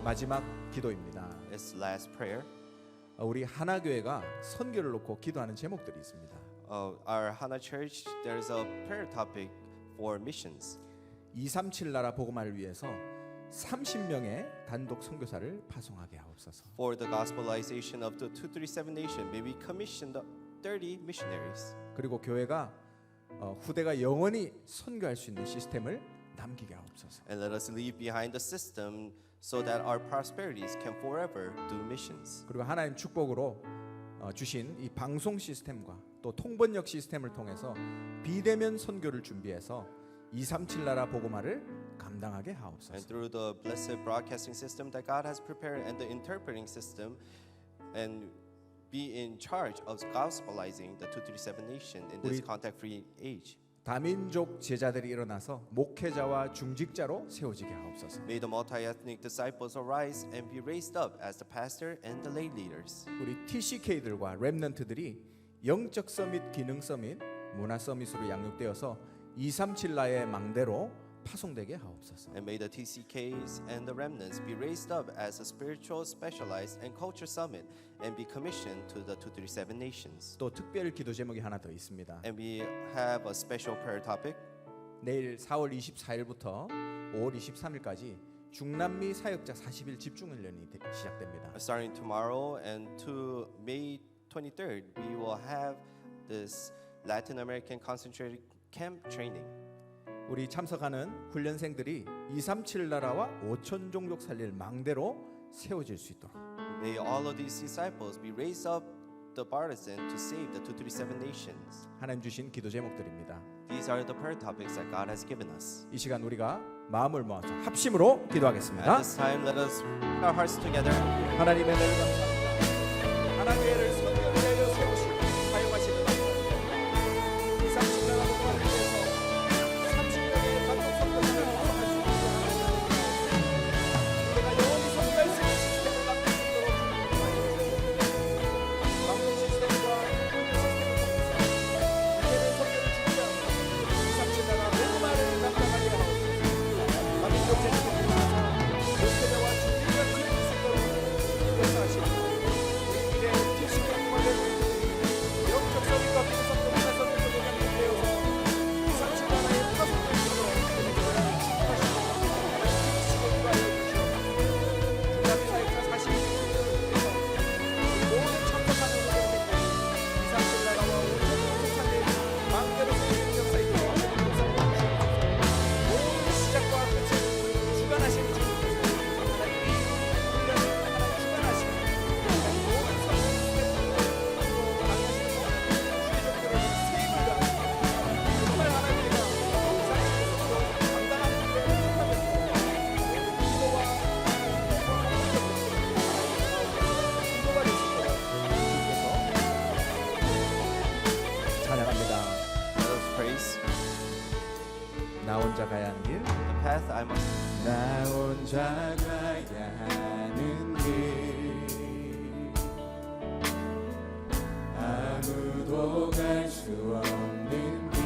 마지막 기도입니다. It's last prayer. 우리 하나교회가 선교를 놓고 기도하는 제목들이 있습니다. Our Hana Church, there's a prayer topic for missions. 237 나라 복음화를 위해서 30명의 단독 선교사를 파송하게 하옵소서. For the gospelization of the 237 nation, may we commission the 30 missionaries. 그리고 교회가 후대가 영원히 선교할 수 있는 시스템을 남기게 하옵소서. And let us leave behind the system so that our prosperities can forever do missions. 그리고 하나님 축복으로 주신 이 방송 시스템과 또 통번역 시스템을 통해서 비대면 선교를 준비해서 237 나라 복음화를 감당하게 And 하옵소서. through the blessed broadcasting system that God has prepared and the interpreting system, and be in charge of gospelizing the 237 nation in this 우리 contact-free age. 다민족 제자들이 일어나서 목회자와 중직자로 세워지게 하옵소서. May the multi-ethnic disciples arise and be raised up as the pastor and the lay leaders. 우리 TCK들과 렘넌트들이 영적 서밋, 기능 서밋, 문화 서밋으로 양육되어서 237 나라의 망대로 파송되게 하옵소서. And may the TCKs and the remnants be raised up as a spiritual, specialized, and culture summit and be commissioned to the 237 nations. 또 특별 기도 제목이 하나 더 있습니다. And we have a special prayer topic. 내일 4월 24일부터 5월 23일까지 중남미 사역자 40일 집중훈련이 시작됩니다. Starting tomorrow and to May 23rd, we will have this Latin American concentrated camp training. 우리 참석하는 훈련생들이 237 나라와 5천 종족 살릴 망대로 세워질 수 있도록 May all of these disciples be raised up the partisan to save the 237 nations. 하나님 주신 기도 제목들입니다. These are the prayer topics that God has given us. 이 시간 우리가 마음을 모아서 합심으로 기도하겠습니다. At this time, let us put our hearts together. 하나님의 은혜를 감사합니다. 하나님의 선교를 위하여 세우시고 사용하시는 감사합니다. 237 나라 복음화를 위해서 30명의 단독 선교사를 파송할 수 있도록 우리가 영원히 선교할 수 있는 시스템을 만들 수 있도록 방송 시스템과 시스템을 통해서 이제는 선교를 준비하고 237 나라 복음화를 감당하게 하옵소서. 다민족 제자들을 통해서 목회자와 중직자를 세울 수 있도록 역사하시고 우리 미래 TCK와 영적 서밋과 비성도 문화 서밋으로 양육되어서 237 나라의 파송될 수 있도록 나 혼자 가야 하는 길, The path I must. 나 혼자 가야 하는 길, 아무도 갈 수 없는 길,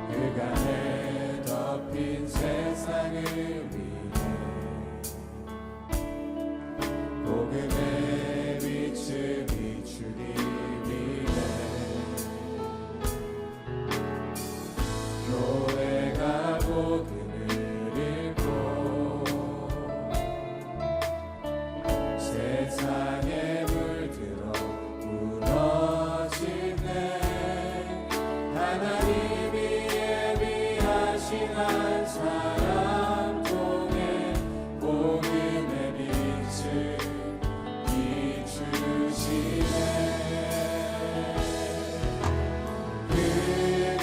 그간에 덮인 세상을 위해 복음의 빛을 비추기 위해 교회가 복음을 읽고 세상에 물들어 무너지네. 하나님이 예비하신 한 사람 통해 복음의 빛을 비추시네. 그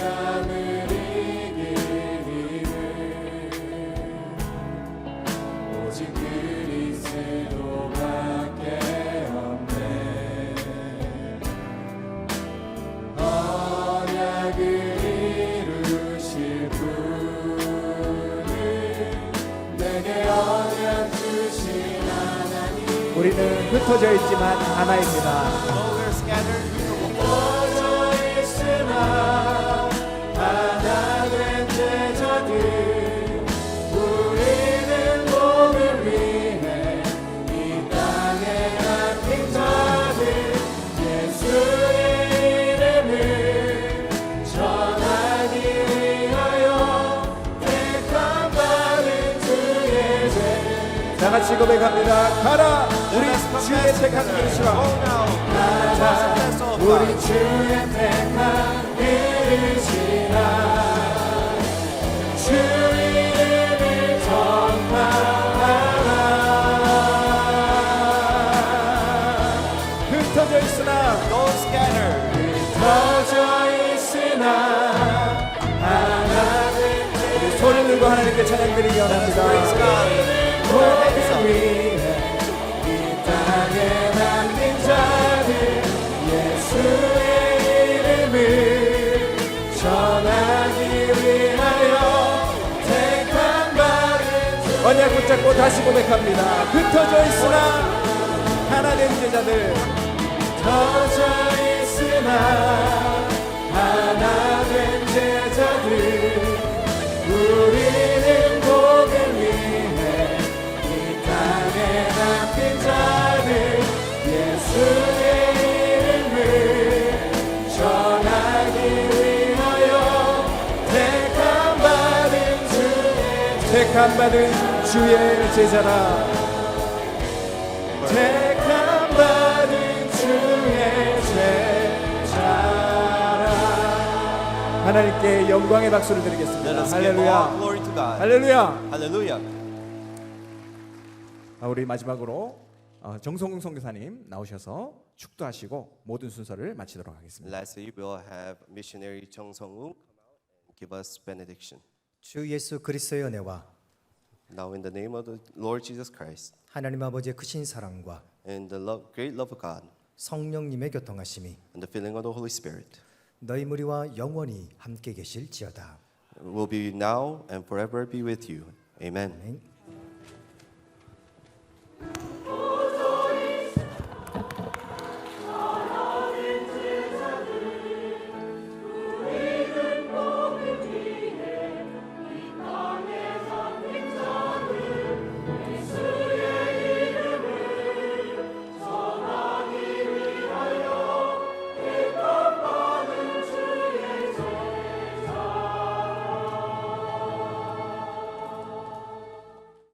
남을 오직 그리스도밖에 없네. 언약을 이루실 분을 내게 언약 주신 하나님. 우리는 흩어져 있지만 하나입니다. Though we're scattered, 흩어져 있으나 하나 된 제자들, 우리는 고백합니다. 가라 우리 주의 택한 그릇이라. 우리 주의 택한 그릇이라. 주 이름을 전파하라. 흩어져 있으나 Don't scatter. 흩어져 있으나 하나 된 손을 들고 하나님께 찬양드리기 원합니다. 모든 위해 이 땅에 남긴 자들 예수의 이름을 전하기 위하여 택한 바를 언약 붙잡고 다시 고백합니다. 흩어져 있으나 하나 된 제자들 흩어져 있으나 하나 된 제자들 우리는 복을 위해 이 땅에 남긴 자들 예수의 이름을 전하기 위하여 택함 받은 주의 제자라. 택함 받은 주의 제자라. 하나님께 영광의 박수를 Let 드리겠습니다. us give all 할렐루야. glory to God. 할렐루야. Hallelujah. 우리 마지막으로 정성웅 선교사님 나오셔서 축도하시고 모든 순서를 마치도록 하겠습니다. Lastly, we'll have missionary Chung Sung-woo come out and give us benediction. 주 예수 그리스도의 은혜와 Now in the name of the Lord Jesus Christ 하나님 아버지의 크신 사랑과 and the great love of God 성령님의 교통하심이 and the filling of the Holy Spirit 너희 무리와 영원히 함께 계실지어다. will be now and forever be with you. Amen. 아멘.